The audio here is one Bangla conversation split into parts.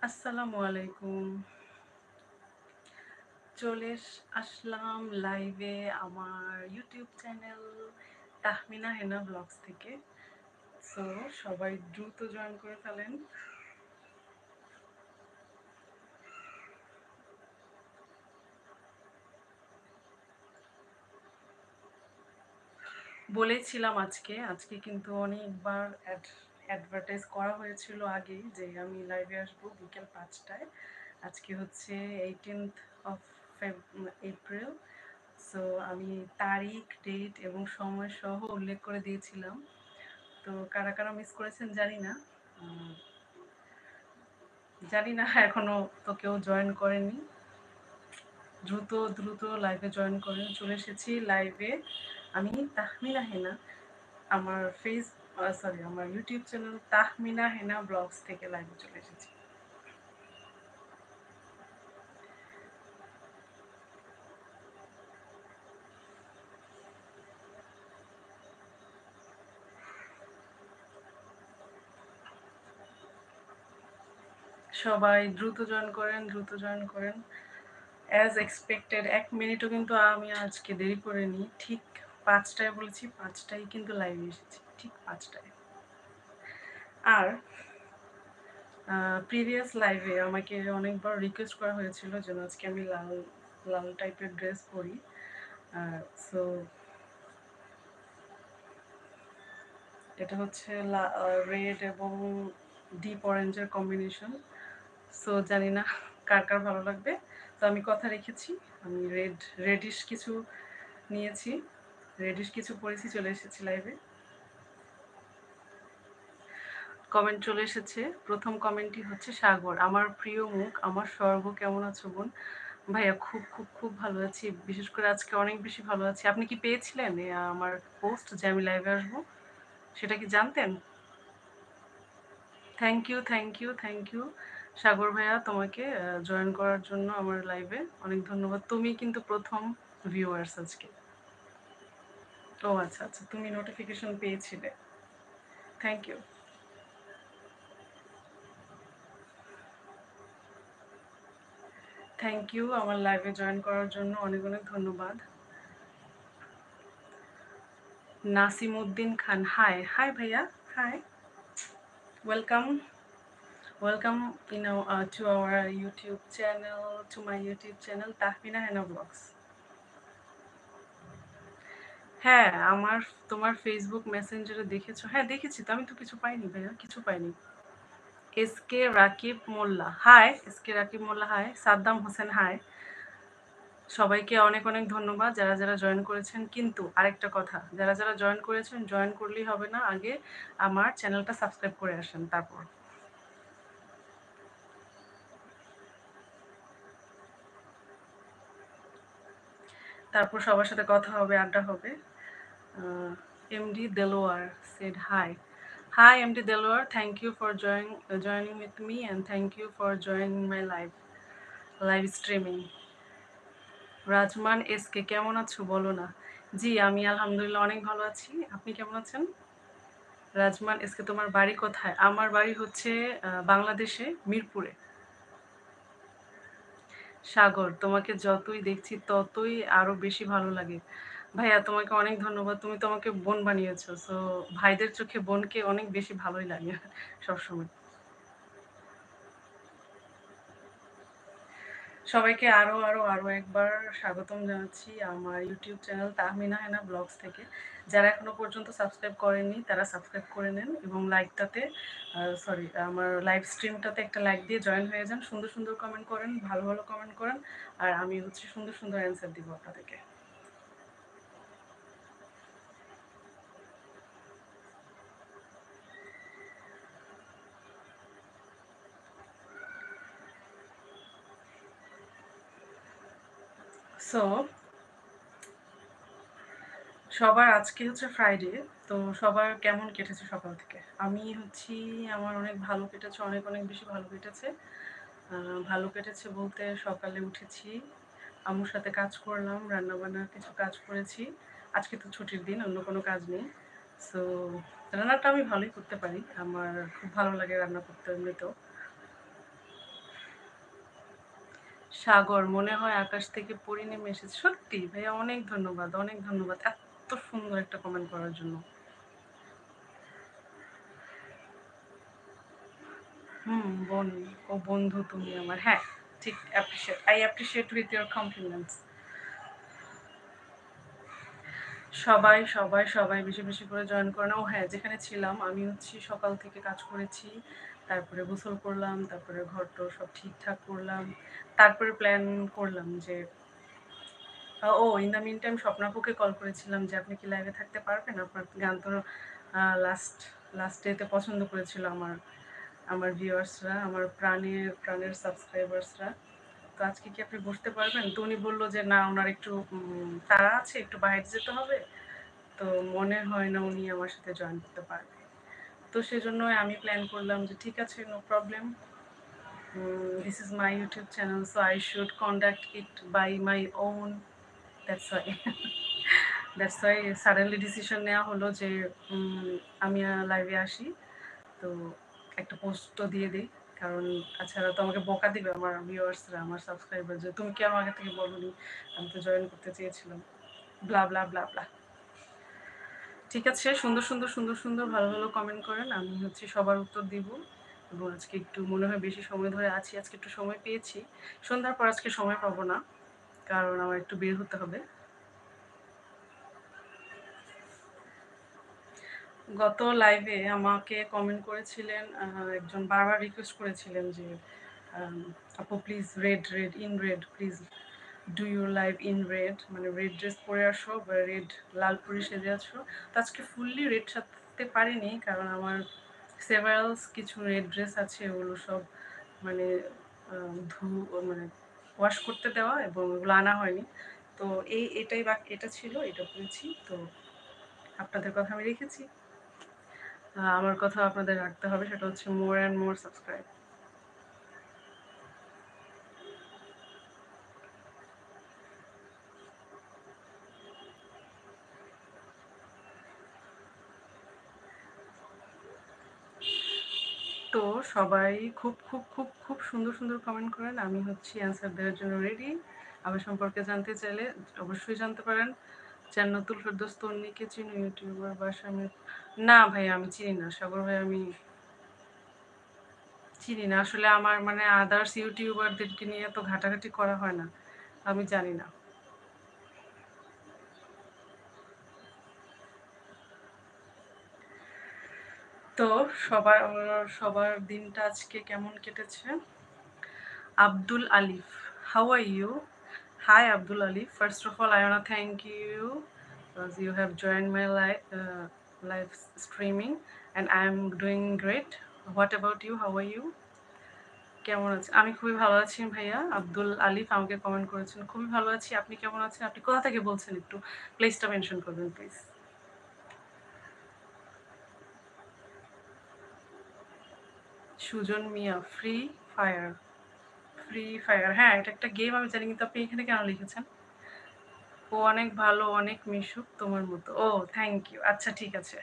আসসালামু আলাইকুম। চলে আসলাম লাইভে আমার YouTube channel Tahmina Hena blogs থেকে। সো সবাই দ্রুত জয়েন করে ফেলেন। বলেছিলাম আজকে কিন্তু অনেকবার অ্যাডভার্টাইজ করা হয়েছিল আগেই যে আমি লাইভে আসবো বিকেল 5টায়। আজকে হচ্ছে 18th অফ এপ্রিল। সো আমি তারিখ, ডেট এবং সময় সহ উল্লেখ করে দিয়েছিলাম। তো কারা কারা মিস করেছেন জানি না। উম, জানি না এখনো তো কেউ জয়েন করেনি। দ্রুত দ্রুত লাইভে জয়েন করেন। চলে এসেছি লাইভে। আমি তাহমিনা হেনা আমার আমার YouTube channel Tahmina Hena blogs থেকে লাইভে চলে এসেছি। সবাই দ্রুত জয়েন করেন, দ্রুত জয়েন করেন। অ্যাজ এক্সপেক্টেড 1 মিনিটও কিন্তু আমি আজকে দেরি করিনি। ঠিক 5টায় বলেছি, 5টায় কিন্তু লাইভে এসেছি, ঠিক 5টায়। আর প্রিভিয়াস লাইভে আমাকে অনেকবার রিকোয়েস্ট করা হয়েছিল যেন আজকে আমি লাল লাল টাইপের ড্রেস পরি। সো এটা হচ্ছে রেড এবং ডিপ অরেঞ্জের কম্বিনেশন। সো জানি না কার কার ভালো লাগবে। তো আমি কথা রেখেছি, আমি রেডিশ কিছু নিয়েছি, রেডিশ কিছু পরেছি, চলে এসেছি লাইভে। কমেন্ট চলে এসেছে। প্রথম কমেন্টটি হচ্ছে সাগর, আমার প্রিয় মুখ, আমার স্বর্গ, কেমন আছো বোন? ভাইয়া খুব খুব খুব ভালো আছি, বিশেষ করে আজকে অনেক বেশি ভালো আছি। আপনি কি পেয়েছিলেন আমার পোস্ট যে আমি লাইভে আসবো? সেটা কি জানতেন? Thank you, thank you, thank you Sagar ভাইয়া, তোমাকে জয়েন করার জন্য আমার লাইভে অনেক ধন্যবাদ। তুমি কিন্তু প্রথম ভিউয়ার্স আজকে। ও আচ্ছা আচ্ছা, তুমি নোটিফিকেশন পেয়েছিলে। Thank you. থ্যাংক ইউ আমার লাইভে জয়েন করার জন্য, অনেক অনেক ধন্যবাদ। নাসিমউদ্দিন খান, হাই হাই ভাইয়া, hi, welcome, welcome to our YouTube channel, to my YouTube channel Tahmina Hena blogs. হ্যাঁ, তোমার ফেসবুক মেসেঞ্জারে দেখেছো? হ্যাঁ দেখেছি তো, আমি তো কিছু পাইনি ভাইয়া, কিছু পাইনি। এসকে রাকিব মোল্লা, হাই এসকে রাকিব মোল্লা, হাই সাদ্দাম হোসেন, হাই। সবাইকে অনেক অনেক ধন্যবাদ যারা যারা জয়েন করেছেন। কিন্তু আরেকটা কথা, যারা যারা জয়েন করেছেন জয়েন করলেই হবে না, আগে আমার চ্যানেলটা সাবস্ক্রাইব করে আসেন, তারপর সবার সাথে কথা হবে, আড্ডা হবে। MD Delwar said hi, hi MD Delwar, thank you for joining with me and thank you for joining my live streaming. Rajman SK, কেমন আছো বলো না? জি আমি আলহামদুলিল্লাহ অনেক ভালো আছি, আপনি কেমন আছেন? রাজমান এসকে, তোমার বাড়ি কোথায়? আমার বাড়ি হচ্ছে বাংলাদেশে, মিরপুরে। সাগর, তোমাকে যতই দেখছি ততই আরো বেশি ভালো লাগে। ভাইয়া তোমাকে অনেক ধন্যবাদ, তুমি তো আমাকে বোন বানিয়েছো। সো ভাইদের চোখে বোনকে অনেক বেশি ভালোই লাগে সবসময়। সবাইকে আরো আরো আরো একবার স্বাগতম জানাচ্ছি আমার YouTube channel Tahmina Hena blogs থেকে। যারা এখনো পর্যন্ত সাবস্ক্রাইব করেননি তারা সাবস্ক্রাইব করে নেন এবং লাইকটাতে, সরি, আমার লাইভ স্ট্রিমটাতে একটা লাইক দিয়ে জয়েন হয়ে যান। সুন্দর সুন্দর কমেন্ট করেন, ভালো ভালো কমেন্ট করেন, আর আমি হচ্ছে সুন্দর সুন্দর অ্যান্সার দিব আপনাদেরকে। সো সবার আজকে হচ্ছে ফ্রাইডে। তো সবার কেমন কেটেছে সকাল থেকে? আমি হচ্ছি, আমার অনেক ভালো কেটেছে, অনেক অনেক বেশি ভালো কেটেছে। ভালো কেটেছে বলতে সকালে উঠেছি, আম্মুর সাথে কাজ করলাম, রান্নাবান্নার কিছু কাজ করেছি। আজকে তো ছুটির দিন, অন্য কোনো কাজ নেই। সো রান্নাটা আমি ভালোই করতে পারি, আমার খুব ভালো লাগে রান্না করতে এমনিতেও। সাগর, মনে হয় আকাশ থেকে পড়ে নেমে এসেছে। সত্যি ভাইয়া, অনেক ধন্যবাদ, অনেক ধন্যবাদ এত সুন্দর একটা কমেন্ট করার জন্য। বোন ও বন্ধু তুমি আমার, হ্যাঁ ঠিক, অ্যাপ্রিশিয়েট উইথ ইউর কমপ্লিমেন্টস। সবাই সবাই সবাই বেশি বেশি করে জয়েন করে না। ও হ্যাঁ, যেখানে ছিলাম আমি হচ্ছে সকাল থেকে কাজ করেছি, তারপরে গোসল করলাম, তারপরে ঘরটর সব ঠিকঠাক করলাম, তারপরে প্ল্যান করলাম যে ও ইন দ্য মিন টাইম স্বপ্নাপুকে কল করেছিলাম যে আপনি কি লাইভে থাকতে পারবেন, আপনার গান তো লাস্ট লাস্ট ডেতে পছন্দ করেছিল আমার আমার ভিউয়ার্সরা, আমার প্রাণের প্রাণের সাবস্ক্রাইবার্সরা। তো আজকে কি আপনি বসতে পারবেন? তো উনি বললো যে না, ওনার একটু তাড়া আছে, একটু বাইরে যেতে হবে, তো মনে হয় না উনি আমার সাথে জয়েন করতে পারবে। তো সেজন্য আমি প্ল্যান করলাম যে ঠিক আছে, no problem, this is my YouTube channel, so I should conduct it by my own. That's why that's why suddenly decision নেওয়া হলো যে আমি লাইভে আসি, তো একটা পোস্টও দিয়ে দিই, কারণ তাছাড়া তো আমাকে বকা দিবে আমার ভিউয়ার্সরা, আমার সাবস্ক্রাইবার, যে তুমি কি আমার আগে থেকে বলোনি, আমি তো জয়েন করতে চেয়েছিলাম, ব্লা ব্লা ব্লা ব্লা। ঠিক আছে, সুন্দর সুন্দর সুন্দর সুন্দর ভালো ভালো কমেন্ট করেন, আমি হচ্ছে সবার উত্তর দিব। এবং আজকে একটু মনে হয় বেশি সময় ধরে আছি, আজকে একটু সময় পেয়েছি, সন্ধ্যার পর আজকে সময় পাবো না, কারণ আমার একটু বের হতে হবে। গত লাইভে আমাকে কমেন্ট করেছিলেন একজন, বারবার রিকোয়েস্ট করেছিলেন যে আপু please red red in red, please do your live in red, মানে রেড ড্রেস পরে আসো বা রেড লাল পরে সেজে আছো। তো আজকে ফুললি রেড সাজতে পারিনি, কারণ আমার সেভারালস কিছু রেড ড্রেস আছে, ওগুলো সব মানে মানে ওয়াশ করতে দেওয়া, এবং ওগুলো আনা হয়নি। তো এটাই এটা ছিল, এটা পরেছি। তো আপনাদের কথা আমি রেখেছি, আমার কথা আপনাদের রাখতে হবে, সেটা হচ্ছে মোর অ্যান্ড মোর সাবস্ক্রাইব। তো সবাই খুব খুব খুব খুব সুন্দর সুন্দর কমেন্ট করেন, আমি হচ্ছে অ্যান্সার দেওয়ার জন্য রেডি। আমার সম্পর্কে জানতে চাইলে অবশ্যই জানতে পারেন। জান্নাতুল ফেরদৌস তন্নিকে চিনি, ইউটিউবার বাসা আমি, না ভাই আমি চিনি না, সাগর ভাই আমি চিনি না আসলে, আমার মানে আদার্স ইউটিউবারদেরকে নিয়ে তো ঘাটাঘাটি করা হয় না, আমি জানি না। তো সবার সবার দিনটা আজকে কেমন কেটেছে? Abdul Alif, how are you? Hi Abdul Alif. First of all, I wanna thank you because you have joined my live streaming, and I'm doing great. What about you? How are you? কেমন আছেন? আমি খুবই ভালো আছি ভাইয়া। আব্দুল আলিফ আমাকে কমেন্ট করেছেন। খুবই ভালো আছি। আপনি কেমন আছেন? আপনি কোথা থেকে বলছেন, একটু প্লেসটা মেনশন করবেন please. Sujan Mia, free fire. Free fire, হ্যাঁ এটা একটা গেম আমি জানি, কিন্তু আপনি এখানে কেন লিখেছেন? ও অনেক ভালো, অনেক মিশুক তোমার মতো। ও থ্যাংক ইউ, আচ্ছা ঠিক আছে।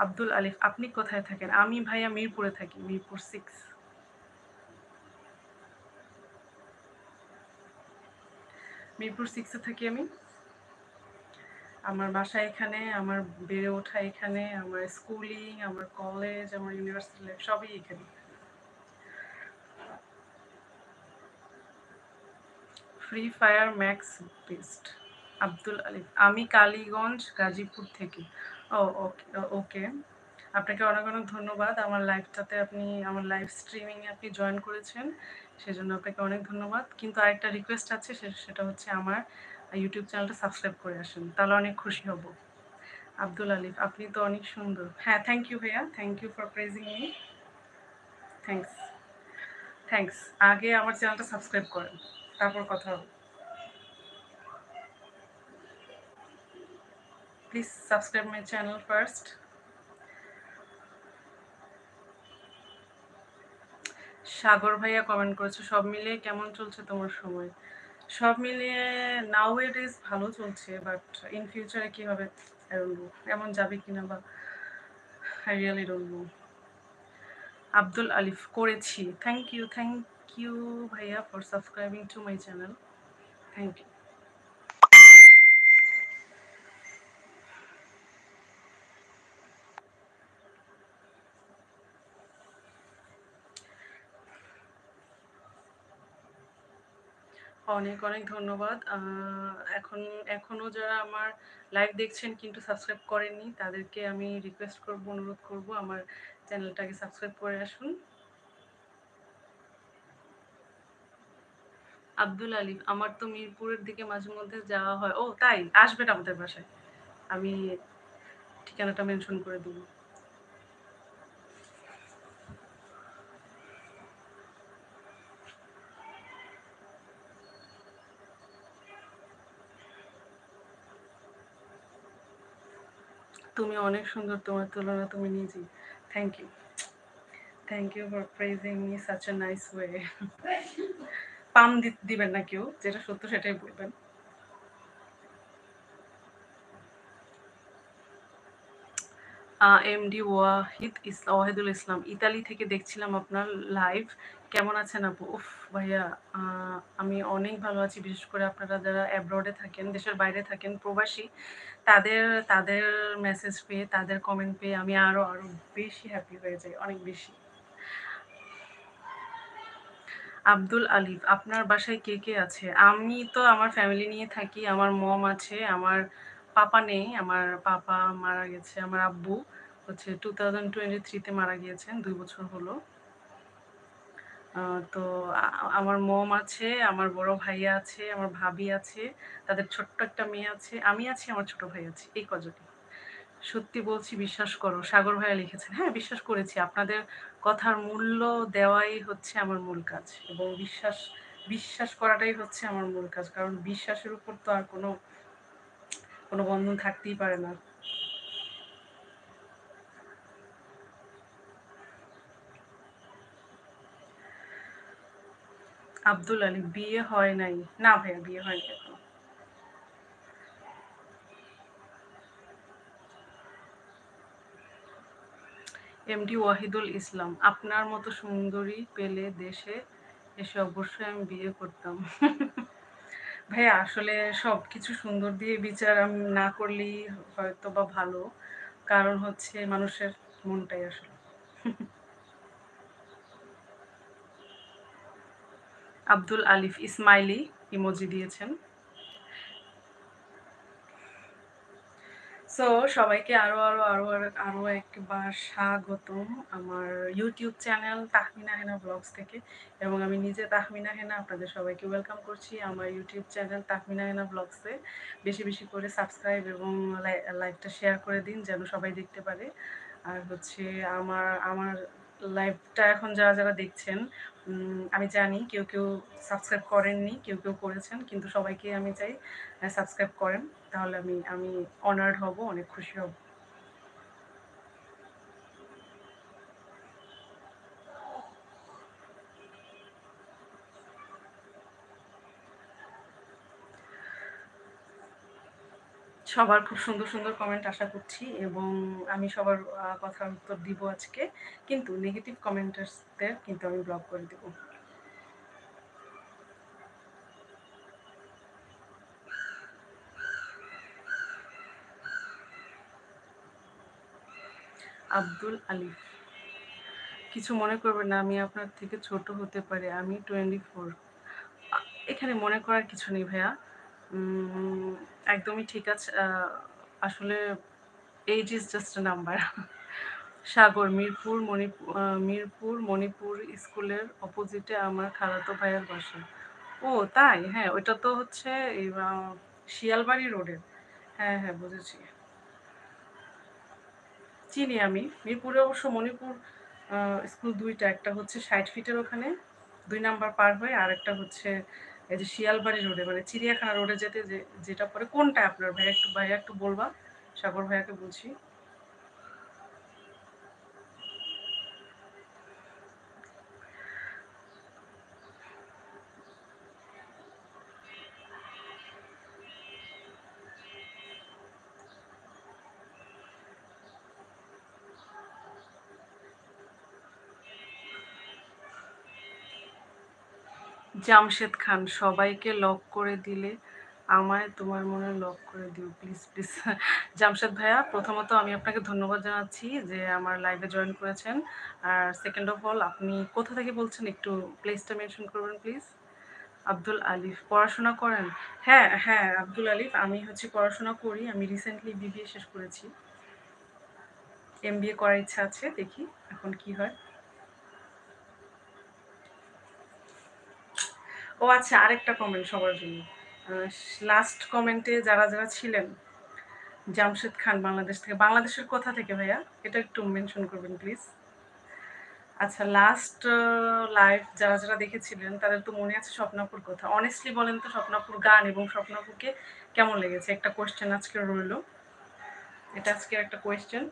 আব্দুল আলিফ, আপনি কোথায় থাকেন? আমি ভাইয়া মিরপুরে থাকি, মিরপুর 6। মিরপুর 6-এ থাকি আমি। আমার বাসা এখানে, আমার বেড়ে ওঠা এখানে, আমার স্কুলিং, আমার কলেজ, আমার ইউনিভার্সিটি লাইফ সবই এখানে। Free fire max best. Abdul আলিফ, আমি কালীগঞ্জ গাজীপুর থেকে। ও ওকে ওকে, আপনাকে অনেক অনেক ধন্যবাদ আমার লাইভটাতে, আপনি আমার লাইভ স্ট্রিমিংয়ে আপনি জয়েন করেছেন, সেজন্য আপনাকে অনেক ধন্যবাদ। কিন্তু আরেকটা রিকোয়েস্ট আছে, সেটা হচ্ছে আমার ইউটিউব চ্যানেলটা সাবস্ক্রাইব করে আসেন, তাহলে অনেক খুশি হব। আব্দুল আলিফ, আপনি তো অনেক সুন্দর। হ্যাঁ থ্যাংক ইউ ভাইয়া, thank you for praising me. Thanks thanks. আগে আমার চ্যানেলটা সাবস্ক্রাইব করেন, তারপর কথা হবে। Please subscribe my channel first. Sagar ভাইয়া কমেন্ট করেছে, সব মিলিয়ে কেমন চলছে তোমার সময়? সব মিলিয়ে নাও ইট ইজ ভালো চলছে, বাট ইন ফিউচারে কী হবে আই ডোন্ট নো, এমন যাবে কিনা বা, I really don't know. Abdul আলিফ, করেছি। থ্যাংক ইউ থ্যাংক you ভাইয়া for subscribing to my channel. Thank you. অনেক অনেক ধন্যবাদ। এখনও যারা আমার লাইভ দেখছেন কিন্তু সাবস্ক্রাইব করেননি তাদেরকে আমি রিকোয়েস্ট করব, অনুরোধ করব আমার চ্যানেলটাকে সাবস্ক্রাইব করে আসুন। আব্দুল আলিফ, আমার তো মিরপুরের দিকে মাঝে মধ্যে যাওয়া হয়। ও তাই, আসবেন আমাদের বাসায়, আমি ঠিকানাটা মেনশন করে দেবো। তুমি অনেক সুন্দর, তোমার তুলনা তুমি নিজেই। Thank you, thank you for praising me such a nice way. পাম দিবেন না কেউ, যেটা সত্য সেটাই বলবেন। এমডি ওয়াহিদুল ইসলাম, ইতালি থেকে দেখছিলাম আপনার লাইভ। কেমন আছেন আপু? উফ ভাইয়া, আমি অনেক ভালো আছি। বিশেষ করে আপনারা যারা অ্যাব্রডে থাকেন, দেশের বাইরে থাকেন, প্রবাসী, তাদের তাদের মেসেজ পেয়ে, তাদের কমেন্ট পেয়ে আমি আরও আরও বেশি হ্যাপি হয়ে যাই, অনেক বেশি। আব্দুল আলিফ, আপনার বাসায় কে কে আছে? আমি তো আমার ফ্যামিলি নিয়ে থাকি। আমার মম আছে, আমার পাপা নেই, আমার পাপা মারা গেছে। আমার আব্বু হচ্ছে 2023-তে মারা গিয়েছেন, 2 বছর হলো। তো আমার মম আছে, আমার বড় ভাইয়া আছে, আমার ভাবি আছে, তাদের ছোট্ট একটা মেয়ে আছে, আমি আছি, আমার ছোট ভাই আছে, এই কজনই। সত্যি বলছি, বিশ্বাস করো। সাগর ভাইয়া লিখেছেন। হ্যাঁ, বিশ্বাস করেছি। আপনাদের কথার মূল্য দেওয়াই হচ্ছে আমার মূল কাজ, এবং বিশ্বাস বিশ্বাস করাটাই হচ্ছে আমার মূল কাজ। কারণ বিশ্বাসের উপর তো আর কোনো বন্ধন থাকতেই পারে না। আব্দুল আলী, বিয়ে হয় নাই? না ভাইয়া, বিয়ে হয়নি এখনো। এমডি ওয়াহিদুল ইসলাম, আপনার মতো সুন্দরী পেলে দেশে এসে অবশ্যই আমি বিয়ে করতাম। ভাইয়া আসলে সব কিছু সুন্দর দিয়ে বিচার আমি না করলেই হয়তো বা ভালো। কারণ হচ্ছে মানুষের মনটাই আসলে। আব্দুল আলিফ ইসমাইলি ইমোজি দিয়েছেন। সো সবাইকে আরো একবার স্বাগতম আমার YouTube channel Tahmina Hena blogs থেকে। এবং আমি নিজে তাহমিনা হেনা, আপনাদের সবাইকে ওয়েলকাম করছি আমার ইউটিউব চ্যানেল তাহমিনা হেনা ব্লগসে। বেশি বেশি করে সাবস্ক্রাইব এবং লাইভটা শেয়ার করে দিন যেন সবাই দেখতে পারে। আর হচ্ছে আমার আমার লাইভটা এখন যারা যারা দেখছেন, আমি জানি কেউ কেউ সাবস্ক্রাইব করেননি, কেউ কেউ করেছেন, কিন্তু সবাইকে আমি চাই সাবস্ক্রাইব করেন। তাহলে আমি আমি অনার্ড হব, অনেক খুশি হব। সবার খুব সুন্দর সুন্দর কমেন্ট আশা করছি, এবং আমি সবার কথার উত্তর দিব আজকে, কিন্তু নেগেটিভ কমেন্টার্সদের কিন্তু আমি ব্লক করে দেব। আব্দুল আলিফ, কিছু মনে করবেন না, আমি আপনার থেকে ছোট হতে পারি, আমি 24। এখানে মনে করার কিছু নেই ভাইয়া। একদমই ঠিক আছে। আসলে age is just a number. Sagar, Mirpur Manipur স্কুলের অপোজিটে আমার খালাতো ভাইয়ের বাসা। ও তাই? হ্যাঁ, ওইটা তো হচ্ছে এই শিয়ালবাড়ি রোডের। হ্যাঁ হ্যাঁ, বুঝেছি। চিনি আমি। মিরপুরে অবশ্য মণিপুর স্কুল দুইটা, একটা হচ্ছে 60 ফিটের ওখানে 2 নাম্বার পার হয়ে, আর একটা হচ্ছে এই যে শিয়ালবাড়ি রোডে, মানে চিড়িয়াখানা রোডে যেতে যেটা পরে। কোনটা আপনার? ভাইয়া একটু বলবা, সাগর ভাইয়াকে বলছি। জামশেদ খান, সবাইকে লক করে দিলে আমায় তোমার মনে লক করে দিও প্লিজ প্লিজ। জামশেদ ভাইয়া, প্রথমত আমি আপনাকে ধন্যবাদ জানাচ্ছি যে আমার লাইভে জয়েন করেছেন। আর সেকেন্ড অফ অল, আপনি কোথা থেকে বলছেন একটু প্লেসটা মেনশন করবেন প্লিজ। আব্দুল আলিফ, পড়াশোনা করেন? হ্যাঁ হ্যাঁ আব্দুল আলিফ, আমি হচ্ছে পড়াশোনা করি। আমি রিসেন্টলি বিবিএ শেষ করেছি। এমবিএ করার ইচ্ছা আছে, দেখি এখন কি হয়। ও আচ্ছা, আরেকটা কমেন্ট সবার জন্য। লাস্ট কমেন্টে যারা যারা ছিলেন, জামশেদ খান বাংলাদেশ থেকে। বাংলাদেশের কোথা থেকে ভাইয়া, এটা একটু মেনশন করবেন প্লিজ। আচ্ছা, লাস্ট লাইভ যারা যারা দেখেছিলেন তাদের তো মনে আছে স্বপ্নাপুর কথা। অনেস্টলি বলেন তো, স্বপ্নাপুর গান এবং স্বপ্নাপুরকে কেমন লেগেছে? একটা কোয়েশ্চেন আজকে রইল, এটা আজকে একটা কোয়েশ্চেন।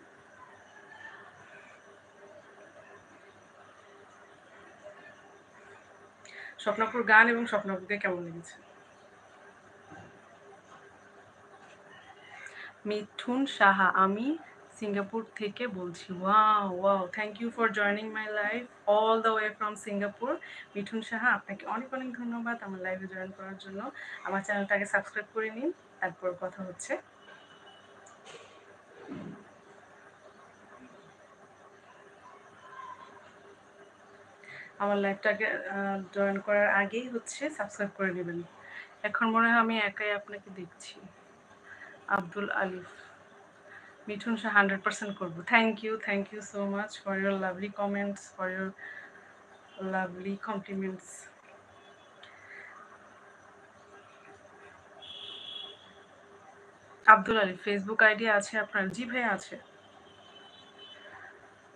স্বপ্নাপুর গান এবং স্বপ্নাপুরকে কেমন লেগেছে? মিঠুন সাহা, আমি সিঙ্গাপুর থেকে বলছি। Wow wow, thank you for joining my live all the way from Singapore. Mithun Saha, আপনাকে অনেক অনেক ধন্যবাদ আমার লাইভে জয়েন করার জন্য। আমার চ্যানেলটাকে সাবস্ক্রাইব করে নিন, তারপর কথা হচ্ছে। আমার লাইভটাকে জয়েন করার আগেই হচ্ছে সাবস্ক্রাইব করে নেবেন। এখন মনে হয় আমি একাই আপনাকে দেখছি। আব্দুল আলিফ, মিঠুন শাহ 100% করবো। Thank you so much for your lovely comments, for your lovely compliments. Abdul Alif, Facebook ID আছে আপনার? জি ভাই আছে।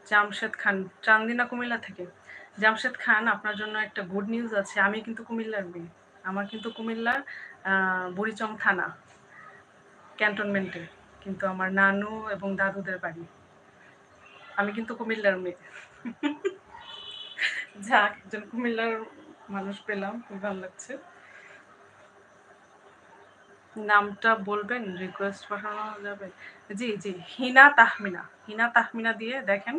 জামশেদ খান, চান্দিনা কুমিল্লা থেকে। জামশেদ খান, আপনার জন্য একটা গুড নিউজ আছে। আমি কিন্তু কুমিল্লার মেয়ে। আমার কিন্তু কুমিল্লার বুড়িচং থানা ক্যান্টনমেন্টে কিন্তু আমার নানু এবং দাদুদের বাড়ি। আমি কিন্তু কুমিল্লার মেয়ে। যাক, একজন কুমিল্লার মানুষ পেলাম, খুব ভালো লাগছে। নামটা বলবেন, রিকোয়েস্ট পাঠানো যাবে? জি জি, হিনা তাহমিনা। হিনা তাহমিনা দিয়ে দেখেন,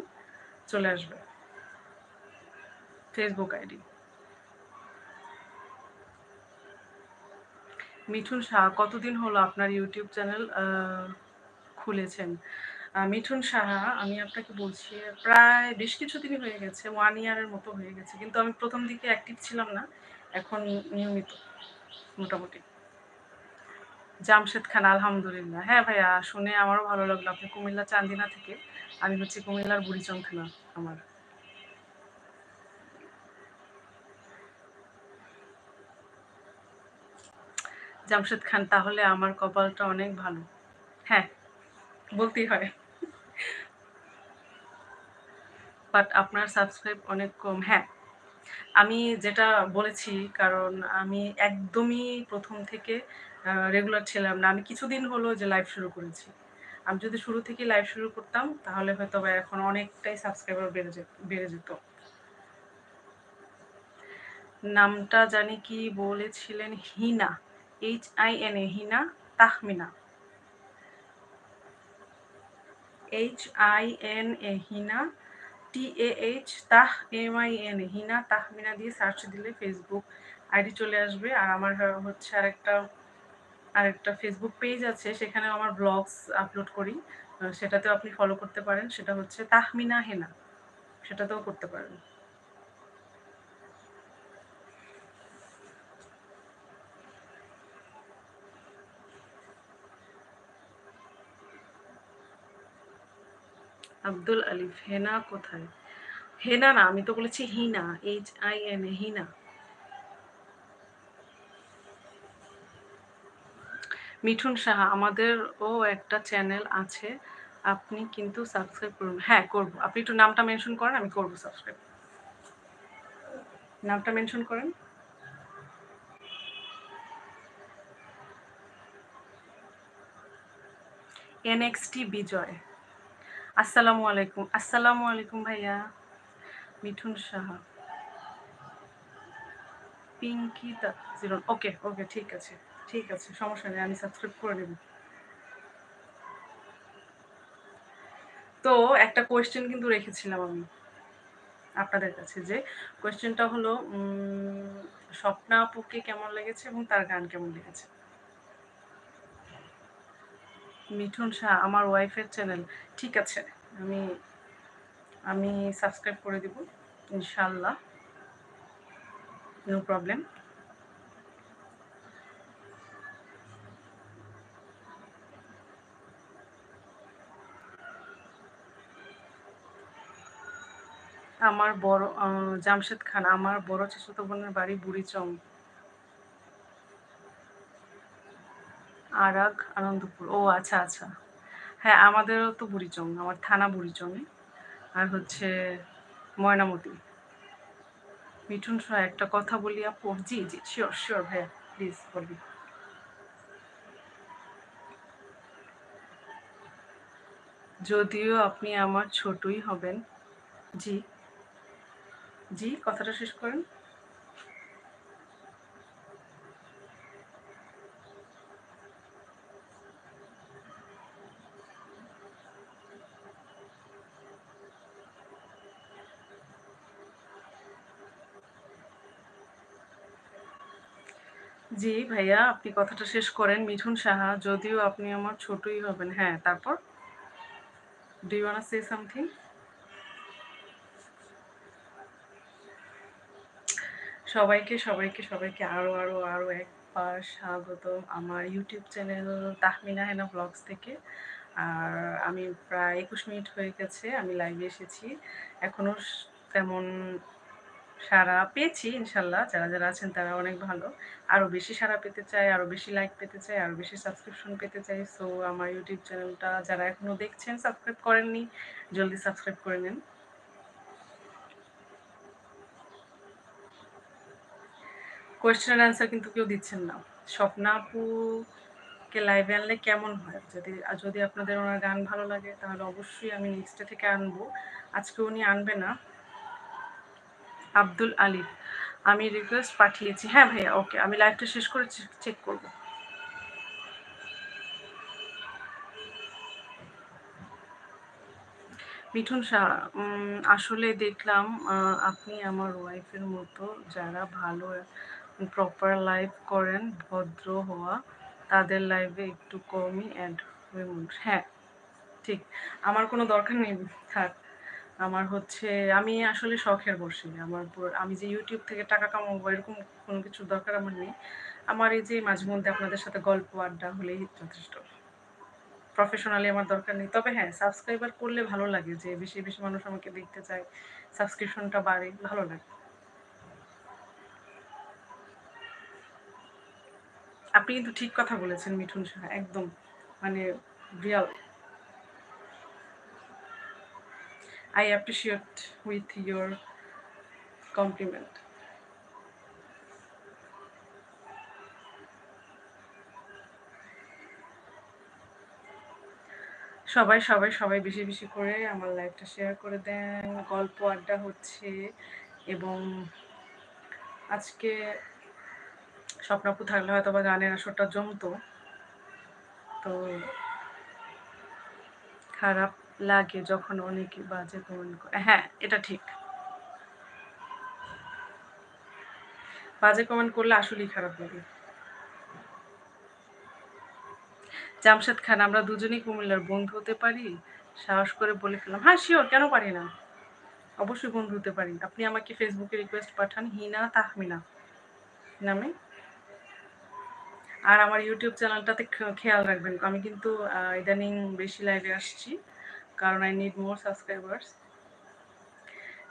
চলে আসবে ফেসবুক আইডি। মিঠুন সাহা, কতদিন হলো আপনার ইউটিউব চ্যানেল খুলেছেন? মিঠুন সাহা, আমি আপনাকে বলছি প্রায় বেশ কিছুদিনই হয়ে গেছে, 1 ইয়ারের মতো হয়ে গেছে। কিন্তু আমি প্রথম দিকে অ্যাক্টিভ ছিলাম না, এখন নিয়মিত মোটামুটি। জামশেদ খান, আলহামদুলিল্লাহ। হ্যাঁ ভাইয়া, শুনে আমারও ভালো লাগলো। আপনি কুমিল্লা চান্দিনা থেকে, আমি হচ্ছে কুমিল্লার বুড়িচং থানা আমার। জামশেদ খান, তাহলে আমার কপালটা অনেক ভালো। হ্যাঁ, বলতেই হয়। বাট আপনার সাবস্ক্রাইব অনেক কম। হ্যাঁ, আমি যেটা বলেছি, কারণ আমি একদমই প্রথম থেকে রেগুলার ছিলাম না। আমি কিছুদিন হলো যে লাইভ শুরু করেছি। আমি যদি শুরু থেকে লাইভ শুরু করতাম তাহলে হয়তো বা এখন অনেকটাই সাবস্ক্রাইবার বেড়ে যেত। নামটা জানি কি বলেছিলেন? হিনা, HINA, হিনা তাহমিনা। HINA, হিনা, TAH হিনা তাহমিনা দিয়ে সার্চ দিলে ফেসবুক আইডি চলে আসবে। আর আমার হচ্ছে আরেকটা ফেসবুক পেজ আছে, সেখানে আমার ব্লগস আপলোড করি। সেটাতেও আপনি ফলো করতে পারেন, সেটা হচ্ছে তাহমিনা হেনা, সেটাতেও করতে পারেন। আব্দুল আলিফ, হেনা কোথায়? হেনা না, আমি তো বলেছি হিনা, HINA, হিনা। মিঠুন সাহা, আমাদেরও একটা চ্যানেল আছে, আপনি কিন্তু সাবস্ক্রাইব করুন। হ্যাঁ করবো, আপনি একটু নামটা মেনশন করেন, আমি করবো সাবস্ক্রাইব। নামটা মেনশন করেন। NXT বিজয়, আসসালামু আলাইকুম। আসসালামু আলাইকুম ভাইয়া। মিঠুন সাহা, পিঙ্কিতা জিরো, ওকে ওকে, ঠিক আছে ঠিক আছে, সমস্যা নেই, আমি সাবস্ক্রাইব করে নেব। তো একটা কোয়েশ্চেন কিন্তু রেখেছিলাম আমি আপনাদের কাছে, যে কোয়েশ্চেনটা হলো স্বপ্না আপুকে কেমন লেগেছে এবং তার গান কেমন লেগেছে। মিঠুন শাহ আমার ওয়াইফের চ্যানেল, ঠিক আছে, আমি আমি সাবস্ক্রাইব করে দিব ইনশাল্লাহ, নো প্রবলেম। আমার বড় জামশেদ খান, আমার বড় চাচাতো বোনের বাড়ি বুড়িচং। আরাগ আনন্দপুর, ও আচ্ছা আচ্ছা। হ্যাঁ আমাদেরও তো বুড়িচং, আমার থানা বুড়িচংয়ে। আর হচ্ছে ময়নামতি। মিঠুন শাহ একটা কথা বলি আপু, জি জি শিওর শিওর ভাইয়া, প্লিজ বলবি। যদিও আপনি আমার ছোটই হবেন। জি জি, কথাটা শেষ করেন। জি ভাইয়া, আপনি কথাটা শেষ করেন। মিঠুন সাহা, যদিও আপনি আমার ছোটই হবেন। হ্যাঁ, তারপর? Do you wanna say something? সবাইকে সবাইকে সবাইকে আরও আরও আরও একবার স্বাগতম আমার YouTube channel Tahmina Hena blogs থেকে। আর আমি প্রায় 21 মিনিট হয়ে গেছে আমি লাইভে এসেছি। এখনও তেমন সাড়া পেয়েছি ইনশাল্লাহ। যারা যারা আছেন তারা অনেক ভালো। আরও বেশি সাড়া পেতে চাই, আরও বেশি লাইক পেতে চাই, আরও বেশি সাবস্ক্রিপশন পেতে চাই। সো আমার ইউটিউব চ্যানেলটা যারা এখনও দেখছেন, সাবস্ক্রাইব করেননি, জলদি সাবস্ক্রাইব করে নেন। কোয়েশ্চেন অ্যান্সার কিন্তু কেউ দিচ্ছেন না। স্বপ্না আপুকে লাইভে আনলে কেমন হয়? যদি যদি আপনাদের ওনার গান ভালো লাগে তাহলে অবশ্যই আমি নেক্সট ডে থেকে আনবো। আজকে উনি আনবে না। আব্দুল আলিফ, আমি রিকোয়েস্ট পাঠিয়েছি। হ্যাঁ ভাইয়া, ওকে, আমি লাইভটা শেষ করে চেক করবো। মিঠুন শাহ, আসলে দেখলাম আপনি আমার ওয়াইফের মতো। যারা ভালো প্রপার লাইভ করেন, ভদ্র হওয়া, তাদের লাইভে একটু কমই অ্যাড হয়ে মানুষ। হ্যাঁ ঠিক, আমার কোনো দরকার নেই থাক। আমার হচ্ছে, আমি আসলে শখের বসি। আমার আমি যে ইউটিউব থেকে টাকা কামাবো এরকম কোনো কিছুর দরকার আমার নেই। আমার এই যে মাঝে মধ্যে আপনাদের সাথে গল্প আড্ডা হলেই যথেষ্ট। প্রফেশনালি আমার দরকার নেই। তবে হ্যাঁ, সাবস্ক্রাইবার করলে ভালো লাগে যে বেশি বেশি মানুষ আমাকে দেখতে চায়, সাবস্ক্রিপশনটা বাড়ে, ভালো লাগে। আপনি কিন্তু ঠিক কথা বলেছেন মিঠুন সাহা, একদম মানে real. I appreciate with your compliment. সবাই সবাই সবাই বেশি বেশি করে আমার লাইভটা শেয়ার করে দেন। গল্প আড্ডা হচ্ছে এবং আজকে স্বপ্নাপু থাকলে হয়তো বা গানের আসরটা জমতো। তো খারাপ লাগে যখন অনেকে বাজে কমেন্ট করে। হ্যাঁ এটা ঠিক, বাজে কমেন্ট করলে আসলেই খারাপ লাগে। জামশেদ খান, আমরা দুজনেই কুমিল্লার, বন্ধু হতে পারি? সাহস করে বলে ফেললাম। হ্যাঁ শিওর, কেন পারি না? অবশ্যই বন্ধু হতে পারি। আপনি আমাকে ফেসবুকে রিকোয়েস্ট পাঠান হিনা তাহমিনা নামে। আর আমার ইউটিউব চ্যানেলটাতে খেয়াল রাখবেন, আমি কিন্তু ইদানিং বেশি লাইভে আসছি, কারণ আই নিড মোর সাবস্ক্রাইবার্স,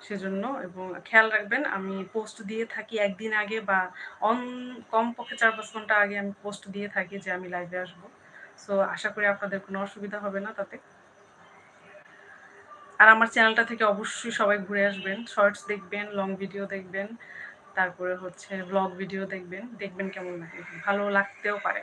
সেজন্য। এবং খেয়াল রাখবেন, আমি পোস্ট দিয়ে থাকি একদিন আগে বা অন কমপক্ষে 4-5 ঘন্টা আগে আমি পোস্ট দিয়ে থাকি যে আমি লাইভে আসবো। সো আশা করি আপনাদের কোনো অসুবিধা হবে না তাতে। আর আমার চ্যানেলটা থেকে অবশ্যই সবাই ঘুরে আসবেন, শর্টস দেখবেন, লং ভিডিও দেখবেন, তারপরে হচ্ছে ব্লগ ভিডিও দেখবেন, দেখবেন কেমন লাগে, ভালো লাগতেও পারে।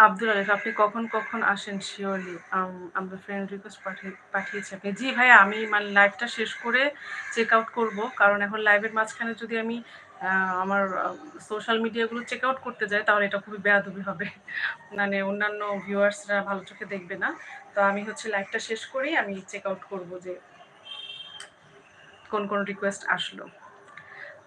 আব্দুল আলিফ, আপনি কখন কখন আসেন শিওরলি? আমরা ফ্রেন্ড রিকোয়েস্ট পাঠিয়েছি আপনি। জি ভাইয়া, আমি মানে লাইভটা শেষ করে চেক আউট করবো, কারণ এখন লাইভের মাঝখানে যদি আমি আমার সোশ্যাল মিডিয়াগুলো চেক আউট করতে যাই তাহলে এটা খুবই বেয়াদবি হবে, মানে অন্যান্য ভিউয়ার্সরা ভালো চোখে দেখবে না। তো আমি হচ্ছে লাইভটা শেষ করেই আমি চেক আউট করবো যে কোন কোন রিকোয়েস্ট আসলো।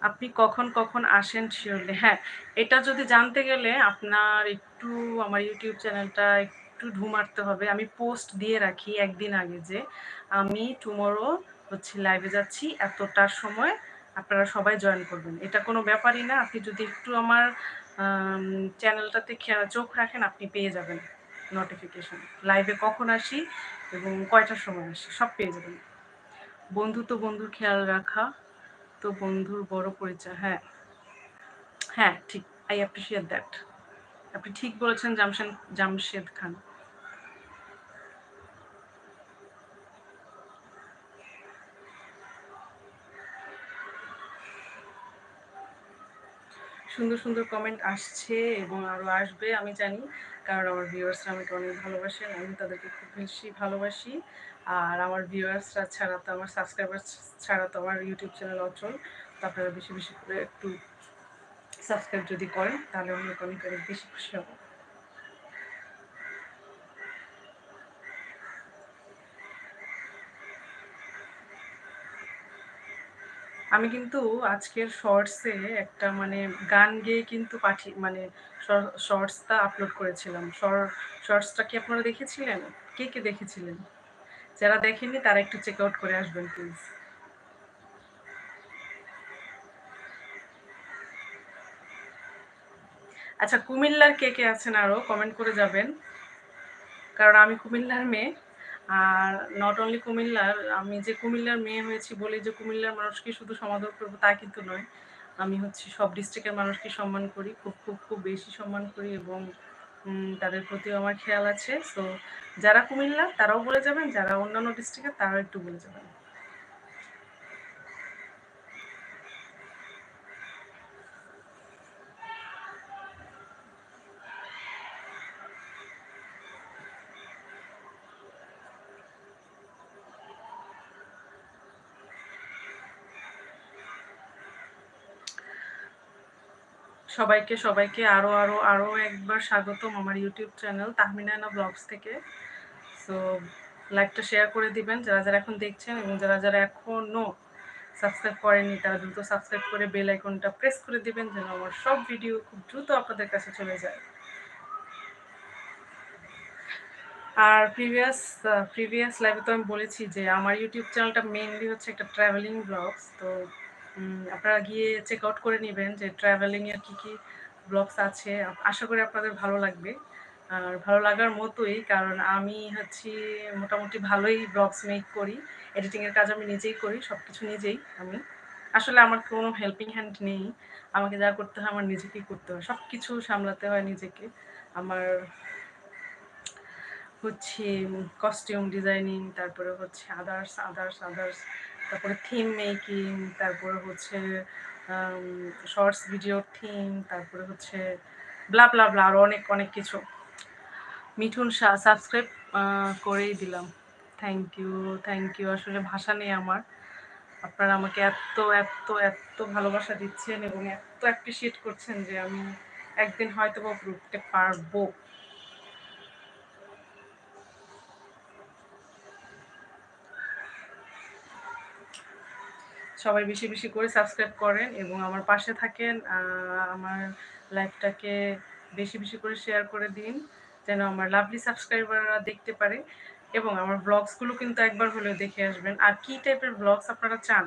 আপনি কখন কখন আসেন শিওরলি? হ্যাঁ, এটা যদি জানতে গেলে আপনার একটু আমার ইউটিউব চ্যানেলটা একটু ঢু মারতে হবে। আমি পোস্ট দিয়ে রাখি একদিন আগে যে আমি টুমরো হচ্ছে লাইভে যাচ্ছি এতটার সময়, আপনারা সবাই জয়েন করবেন। এটা কোনো ব্যাপারই না। আপনি যদি একটু আমার চ্যানেলটাতে চোখ রাখেন আপনি পেয়ে যাবেন নোটিফিকেশন। লাইভে কখন আসি এবং কয়টার সময় আসি সব পেয়ে যাবেন। বন্ধু তো বন্ধুর খেয়াল রাখা তো বন্ধুর বড় পরিচয়। হ্যাঁ, হ্যাঁ, ঠিক। I appreciate that. আপনি ঠিক বলেছেন জামশেদ খান। সুন্দর সুন্দর কমেন্ট আসছে এবং আরও আসবে আমি জানি, কারণ আমার ভিউয়ার্সরা আমাকে অনেক ভালোবাসেন, আমি তাদেরকে খুব বেশি ভালোবাসি। আর আমার ভিউয়ার্সরা ছাড়া তো, আমার সাবস্ক্রাইবার ছাড়া তো আমার ইউটিউব চ্যানেল অচল। তো আপনারা বেশি বেশি করে একটু সাবস্ক্রাইব যদি করেন তাহলে অনেক অনেক অনেক বেশি খুশি হব। আমি কিন্তু আজকের শর্টসে একটা মানে গান গেয়ে কিন্তু মানে শর্টসটা আপলোড করেছিলাম। শর্টসটা কি আপনারা দেখেছিলেন? কে কে দেখেছিলেন? যারা দেখেননি তারা একটু চেক আউট করে আসবেন প্লিজ। আচ্ছা, কুমিল্লার কে কে আছেন আরও কমেন্ট করে যাবেন, কারণ আমি কুমিল্লার মেয়ে। আর নট অনলি কুমিল্লার, আমি যে কুমিল্লার মেয়ে হয়েছি বলে যে কুমিল্লার মানুষকে শুধু সমাদর করবো তা কিন্তু নয়। আমি হচ্ছে সব ডিস্ট্রিক্টের মানুষকে সম্মান করি, খুব খুব খুব বেশি সম্মান করি এবং তাদের প্রতিও আমার খেয়াল আছে। সো যারা কুমিল্লা তারাও বলে যাবেন, যারা অন্যান্য ডিস্ট্রিক্টের তারাও একটু বলে যাবেন। সবাইকে সবাইকে আরও আরও আরও একবার স্বাগতম আমার ইউটিউব চ্যানেল তাহমিনা ব্লগস থেকে। সো লাইকটা শেয়ার করে দিবেন যারা যারা এখন দেখছেন, এবং যারা যারা এখনও সাবস্ক্রাইব করেননি তারা দ্রুত সাবস্ক্রাইব করে বেল আইকনটা প্রেস করে দিবেন যেন আমার সব ভিডিও খুব দ্রুত আপনাদের কাছে চলে যায়। আর প্রিভিয়াস লাইভে তো আমি বলেছি যে আমার ইউটিউব চ্যানেলটা মেইনলি হচ্ছে একটা ট্রাভেলিং ব্লগস। তো আপনারা গিয়ে চেক আউট করে নেবেন যে ট্রাভেলিংয়ের কী কী ব্লগস আছে। আশা করি আপনাদের ভালো লাগবে, আর ভালো লাগার মতোই, কারণ আমি হচ্ছি মোটামুটি ভালোই ব্লগস মেক করি। এডিটিংয়ের কাজ আমি নিজেই করি, সব কিছু নিজেই। আমি আসলে আমার কোনো হেল্পিং হ্যান্ড নেই, আমাকে যা করতে হয় আমার নিজেকেই করতে হয়, সব কিছু সামলাতে হয় নিজেকে। আমার হচ্ছে কস্টিউম ডিজাইনিং, তারপরে হচ্ছে আদার্স আদার্স আদার্স, তারপরে থিম মেকিং, তারপরে হচ্ছে শর্টস ভিডিও থিম, তারপরে হচ্ছে ব্লা ব্লা ব্লা আরও অনেক অনেক কিছু। মিঠুন সাবস্ক্রাইব করেই দিলাম। Thank you, thank you. আসলে ভাষা নেই আমার, আপনারা আমাকে এত এত এত ভালোবাসা দিচ্ছেন এবং এত অ্যাপ্রিসিয়েট করছেন যে আমি একদিন হয়তো বা উঠতে পারবো। সবাই বেশি বেশি করে সাবস্ক্রাইব করেন এবং আমার পাশে থাকেন। আমার লাইভটাকে বেশি বেশি করে শেয়ার করে দিন যেন আমার লাভলি সাবস্ক্রাইবাররা দেখতে পারে, এবং আমার ব্লগসগুলো কিন্তু একবার হলেও দেখে আসবেন। আর কী টাইপের ব্লগস আপনারা চান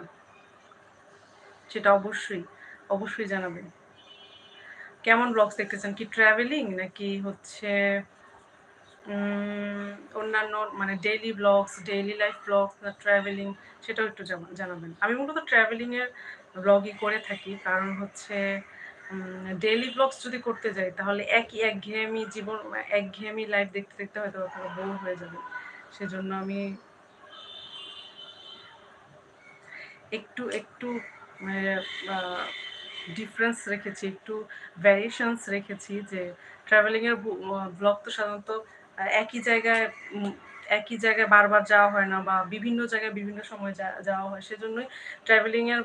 সেটা অবশ্যই অবশ্যই জানাবেন। কেমন ব্লগস দেখতে চান? কি ট্রাভেলিং নাকি হচ্ছে অন্যান্য মানে daily blogs, daily life blogs, না ট্রাভেলিং, সেটাও একটু জানাবেন। আমি মূলত ট্রাভেলিংয়ের ব্লগই করে থাকি, কারণ হচ্ছে ডেইলি ব্লগস যদি করতে যাই তাহলে একঘেয়েমি জীবন, একঘেয়েমি লাইফ দেখতে দেখতে হয়তো আপনারা বোর হয়ে যাবে। সেজন্য আমি একটু একটু মানে ডিফারেন্স রেখেছি, একটু ভ্যারিয়েশনস রেখেছি। যে ট্রাভেলিংয়ের ব্লগ তো সাধারণত একই জায়গায় একই জায়গায় বারবার যাওয়া হয় না, বা বিভিন্ন জায়গায় বিভিন্ন সময় যাওয়া হয়। সেজন্যই ট্রাভেলিংয়ের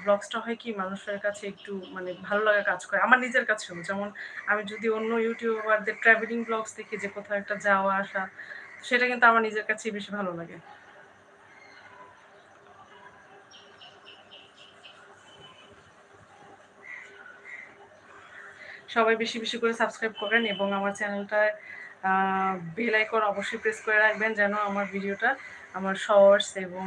ব্লগসটা হয় কি মানুষের কাছে একটু মানে ভালো লাগা কাজ করে। আমার নিজের কাছেও যেমন আমি যদি অন্য ইউটিউবারদের ট্রাভেলিং ব্লগস দেখি যে কোথাও একটা যাওয়া আসা, সেটা কিন্তু আমার নিজের কাছেই বেশি ভালো লাগে। সবাই বেশি বেশি করে সাবস্ক্রাইব করেন এবং আমার চ্যানেলটায় বেল আইকন অবশ্যই প্রেস করে রাখবেন, যেন আমার ভিডিওটা, আমার শর্টস এবং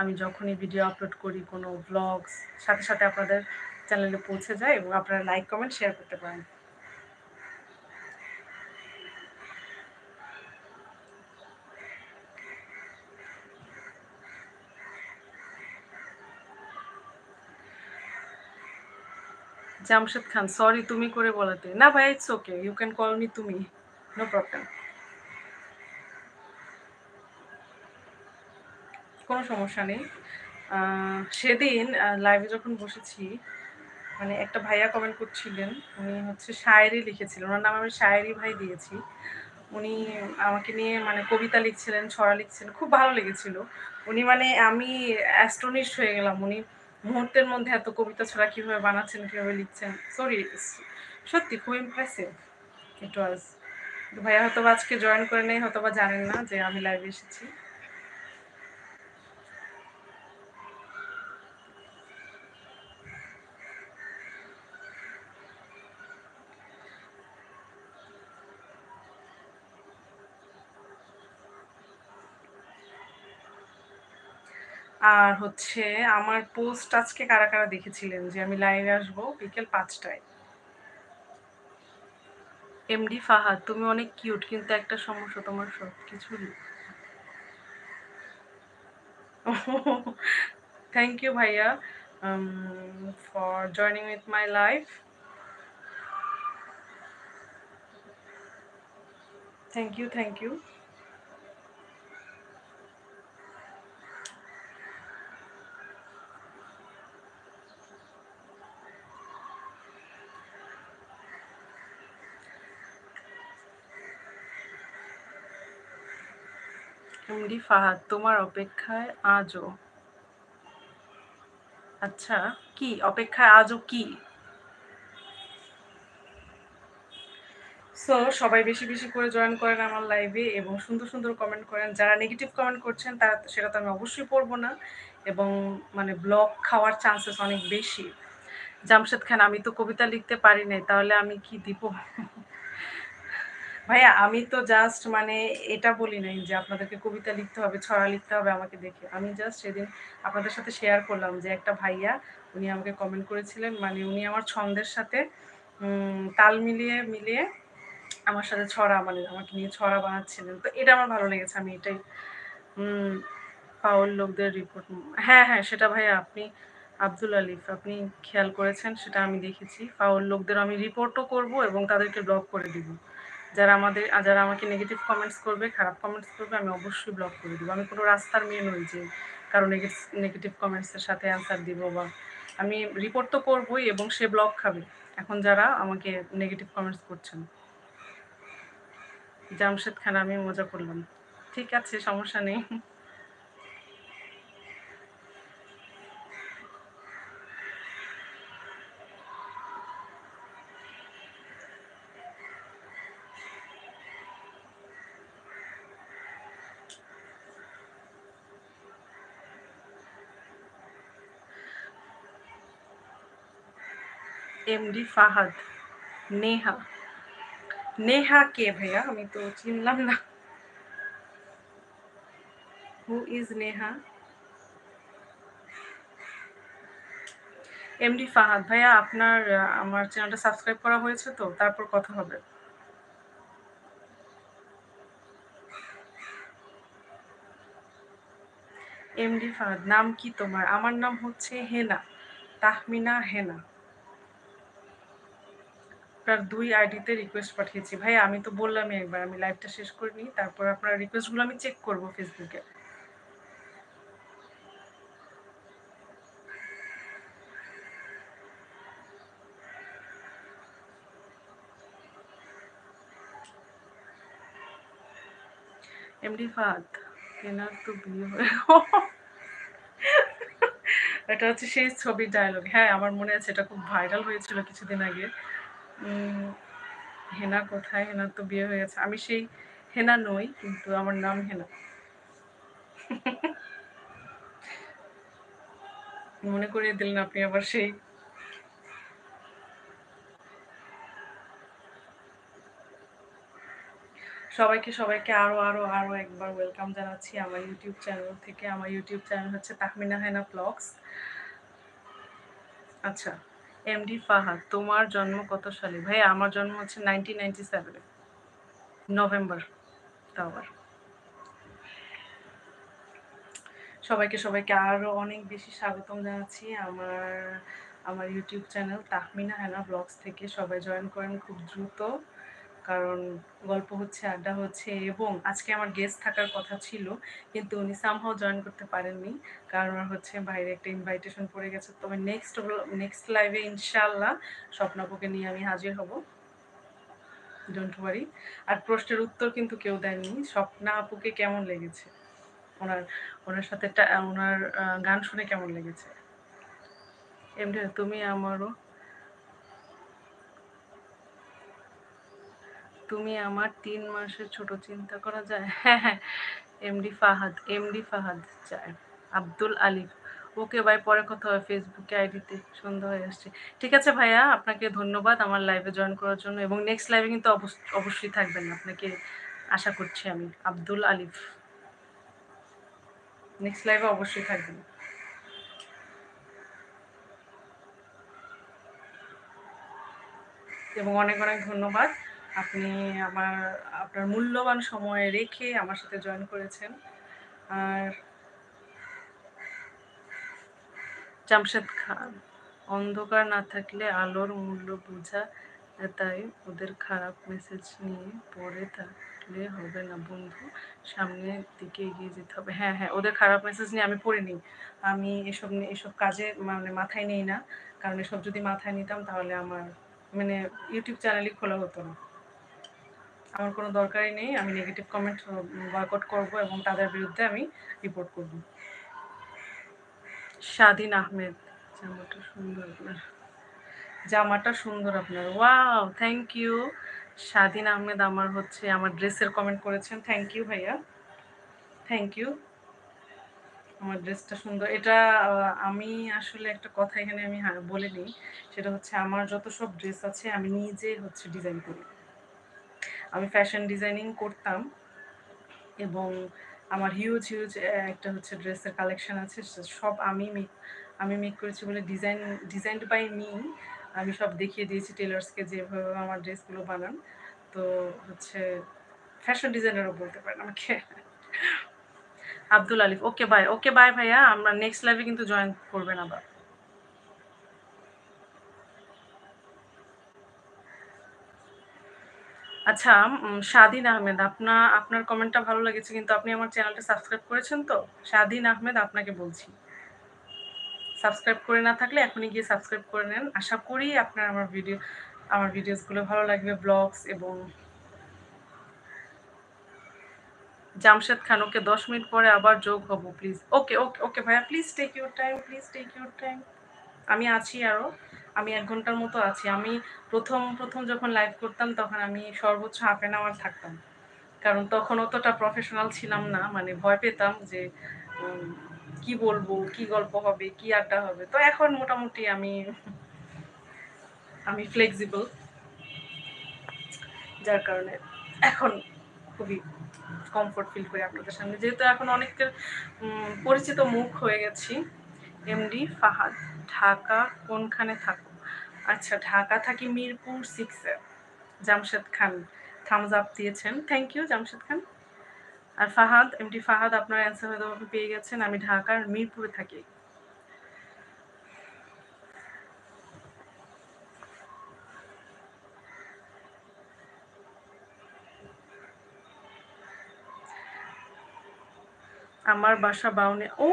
আমি যখনই ভিডিও আপলোড করি কোনো ব্লগস, সাথে সাথে আপনাদের চ্যানেলে পৌঁছে যায় এবং আপনারা লাইক কমেন্ট শেয়ার করতে পারেন। জামশেদ খান, সরি তুমি করে বলাতে। না ভাই, it's okay, you can call me তুমি, নো প্রবলেম, কোনো সমস্যা নেই। সেদিন লাইভে যখন বসেছি, মানে একটা ভাইয়া কমেন্ট করছিলেন, উনি হচ্ছে শায়েরি লিখেছিলেন, ওনার নাম আমি শায়েরি ভাই দিয়েছি। উনি আমাকে নিয়ে মানে কবিতা লিখছিলেন, ছড়া লিখছিলেন, খুব ভালো লেগেছিল। উনি মানে আমি অ্যাস্টনিশড হয়ে গেলাম, উনি মুহূর্তের মধ্যে এত কবিতা ছড়া কীভাবে বানাচ্ছেন, কীভাবে লিখছেন, সরি, সত্যি খুব ইমপ্রেসিভ ইট ওয়াজ। ভাইয়া হয়তো বা আজকে জয়েন করে নেই, হয়তো বা জানেন না যে আমি লাইভে এসেছি। আর হচ্ছে আমার পোস্ট আজকে কারা কারা দেখেছিলেন যে আমি লাইভে আসবো বিকেল 5টায়? এমডি ফাহাদ, তুমি অনেক কিউট, কিন্তু একটা সমস্যা, তোমার সব কিছু। থ্যাংক ইউ ভাইয়া for joining with my life. Thank you, thank you. MD Fahad, তোমার অপেক্ষায় আজও। আচ্ছা, কি অপেক্ষায় আজও কি? সো সবাই বেশি বেশি করে জয়েন করেন আমার লাইভে এবং সুন্দর সুন্দর কমেন্ট করেন। যারা নেগেটিভ কমেন্ট করছেন তারা সেটা তো আমি অবশ্যই পড়বো না, এবং মানে ব্লক খাওয়ার চান্সেস অনেক বেশি। জামশেদ খান, আমি তো কবিতা লিখতে পারি নাই, তাহলে আমি কি দিব? ভাইয়া আমি তো জাস্ট মানে এটা বলি নাই যে আপনাদেরকে কবিতা লিখতে হবে, ছড়া লিখতে হবে আমাকে দেখে। আমি জাস্ট সেদিন আপনাদের সাথে শেয়ার করলাম যে একটা ভাইয়া, উনি আমাকে কমেন্ট করেছিলেন, মানে উনি আমার ছন্দের সাথে তাল মিলিয়ে মিলিয়ে আমার সাথে ছড়া, মানে আমাকে নিয়ে ছড়া বানাচ্ছিলেন। তো এটা আমার ভালো লেগেছে, আমি এটাই উম ফাউল লোকদের রিপোর্ট। হ্যাঁ, হ্যাঁ, সেটা ভাইয়া আপনি আব্দুল আলিফ, আপনি খেয়াল করেছেন, সেটা আমি দেখেছি। ফাউল লোকদের আমি রিপোর্টও করব এবং তাদেরকে ব্লক করে দিব। যারা আমাকে নেগেটিভ কমেন্টস করবে, খারাপ কমেন্টস করবে, আমি অবশ্যই ব্লক করে দিব। আমি কোনো রাস্তার মেয়ে নই যে কারো নেগেটিভ কমেন্টসের সাথে অ্যান্সার দিব, বা আমি রিপোর্ট তো করবই এবং সে ব্লক খাবে। এখন যারা আমাকে নেগেটিভ কমেন্টস করছেন। জামশেদ খান, আমি মজা করলাম। ঠিক আছে, সমস্যা নেই। এমডি ফাহাদ, নেহা। নেহা কে ভাইয়া? আমি তো চিনলাম না। Who is Neha? MD Fahad ভাইয়া, আপনার আমার চ্যানেলটা সাবস্ক্রাইব করা হয়েছে তো? তারপর কথা হবে। এমডি ফাহাদ, নাম কি তোমার? আমার নাম হচ্ছে হেনা, তাহমিনা হেনা। আপনার ২ আইডিতে রিকোয়েস্ট পাঠিয়েছি। ভাইয়া আমি তো বললামই একবার, আমি লাইভটা শেষ করে নিই, তারপর আপনার রিকোয়েস্টগুলো আমি চেক করব ফেসবুকে। এমডি ফাহাদ, হেনার তো বিয়ে হয়ে এটা হচ্ছে সেই ছবির ডায়লগ। হ্যাঁ, আমার মনে আছে, এটা খুব ভাইরাল হয়েছিল কিছুদিন আগে। হেনা কোথায়? হেনার তো বিয়ে হয়ে গেছে। আমি সেই হেনা নই, কিন্তু আমার নাম হেনা। মনে করিয়ে দিলেন আপনি আবার সেই। সবাইকে আরো আরো আরো একবার ওয়েলকাম জানাচ্ছি আমার ইউটিউব চ্যানেল থেকে। আমার ইউটিউব চ্যানেল হচ্ছে তাহমিনা হেনা ব্লগস। আচ্ছা, এমডি ফাহাদ, তোমার জন্ম কত সালে? ভাই আমার জন্ম হচ্ছে 1997 নভেম্বর। তাও আবার সবাইকে আরো অনেক বেশি স্বাগতম জানাচ্ছি আমার আমার YouTube channel Tahmina Hena blogs থেকে। সবাই জয়েন করেন খুব দ্রুত, কারণ গল্প হচ্ছে, আড্ডা হচ্ছে। এবং আজকে আমার গেস্ট থাকার কথা ছিল, কিন্তু উনি সামহাও জয়েন করতে পারেননি, কারণ হচ্ছে বাইরে একটা ইনভাইটেশন পড়ে গেছে। তবে নেক্সট লাইভে ইনশাল্লাহ স্বপ্নাপুকে নিয়ে আমি হাজির হব, ডোন্ট ওয়ারি। আর প্রশ্নের উত্তর কিন্তু কেউ দেননি, স্বপ্না আপুকে কেমন লেগেছে, ওনার ওনার সাথে ওনার গান শুনে কেমন লেগেছে? এমনি তুমি আমারও, তুমি আমার 3 মাসের ছোট, চিন্তা করা যায়? হ্যাঁ হ্যাঁ, এমডি ফাহাদ চায়। আব্দুল আলিফ, ওকে ভাই, পরে কথা হবে ফেসবুকে আইডিতে। সন্ধ্যা হয়ে আসছে। ঠিক আছে ভাইয়া, আপনাকে ধন্যবাদ আমার লাইভে জয়েন করার জন্য, এবং নেক্সট লাইভে কিন্তু অবশ্যই থাকবেন, আপনাকে আশা করছি আমি। আব্দুল আলিফ, নেক্সট লাইভে অবশ্যই থাকবেন। এবং অনেক অনেক ধন্যবাদ, আপনি আমার আপনার মূল্যবান সময় রেখে আমার সাথে জয়েন করেছেন। আর জামশেদ খান, অন্ধকার না থাকলে আলোর মূল্য বোঝা, তাই ওদের খারাপ মেসেজ নিয়ে পড়ে থাকলে হবে না বন্ধু, সামনের দিকে এগিয়ে যেতে হবে। হ্যাঁ হ্যাঁ, ওদের খারাপ মেসেজ নিয়ে আমি পড়ে নিই। আমি এসব কাজে মানে মাথায় নেই না, কারণ এসব যদি মাথায় নিতাম তাহলে আমার মানে ইউটিউব চ্যানেলই খোলা হতো না। আমার কোনো দরকারই নেই। আমি নেগেটিভ কমেন্ট বয়কট করব এবং তাদের বিরুদ্ধে আমি রিপোর্ট করব। স্বাধীন আহমেদ, জামাটা সুন্দর আপনার। জামাটা সুন্দর আপনার, ওয়াও, থ্যাংক ইউ। স্বাধীন আহমেদ আমার হচ্ছে আমার ড্রেসের কমেন্ট করেছেন, থ্যাংক ইউ ভাইয়া, থ্যাংক ইউ। আমার ড্রেসটা সুন্দর। এটা আমি আসলে একটা কথা এখানে আমি বলে নিই, সেটা হচ্ছে আমার যত সব ড্রেস আছে আমি নিজে হচ্ছে ডিজাইন করি। আমি ফ্যাশন ডিজাইনিং করতাম, এবং আমার হিউজ হিউজ একটা হচ্ছে ড্রেসের কালেকশন আছে। সব আমি মেক করেছি বলে, ডিজাইনড বাই মি। আমি সব দেখিয়ে দিয়েছি টেলার্সকে যেভাবে আমার ড্রেসগুলো বানান। তো হচ্ছে ফ্যাশন ডিজাইনারও বলতে পারেন আমাকে। আব্দুল আলিফ, ওকে বাই, ওকে বাই ভাইয়া, আমরা নেক্সট লাইভে কিন্তু জয়েন করবেন আবার। আচ্ছা, স্বাধীন আহমেদ, আপনার কমেন্টটা ভালো লেগেছে, কিন্তু আপনি আমার চ্যানেলটা সাবস্ক্রাইব করেছেন তো? স্বাধীন আহমেদ, আপনাকে বলছি, সাবস্ক্রাইব করে না থাকলে এখনই গিয়ে সাবস্ক্রাইব করে নেন। আশা করি আপনার আমার ভিডিওসগুলো ভালো লাগবে, ব্লগস। এবং জামশেদ খান, ওকে 10 মিনিট পরে আবার যোগ হব প্লিজ। ওকে ওকে ওকে ভাইয়া, please take your time, please take your time. আমি আছি আরও, আমি 1 ঘন্টার মতো আছি। আমি প্রথম প্রথম যখন লাইভ করতাম তখন আমি সর্বোচ্চ ½ থাকতাম, কারণ তখন অতটা প্রফেশনাল ছিলাম না, মানে ভয় পেতাম যে কি বলবো, কি গল্প হবে, কি আড্ডা হবে। তো এখন মোটামুটি আমি আমি ফ্লেক্সিবল, যার কারণে এখন খুবই কমফোর্ট ফিল করি আপনাদের সামনে, যেহেতু এখন অনেকের পরিচিত মুখ হয়ে গেছি। এমডি ফাহাদ, ঢাকা কোনখানে থাকো? আচ্ছা, ঢাকা থাকি মিরপুর 6-এ। জামশেদ খান থামস আপ দিয়েছেন, থ্যাংক ইউ জামশেদ খান। আর ফাহাদ, এমডি ফাহাদ, আপনার অ্যান্সার হয়তো আপনি পেয়ে গেছেন, আমি ঢাকার মিরপুরে থাকি। আমার বাসা বাউনিয়া। ও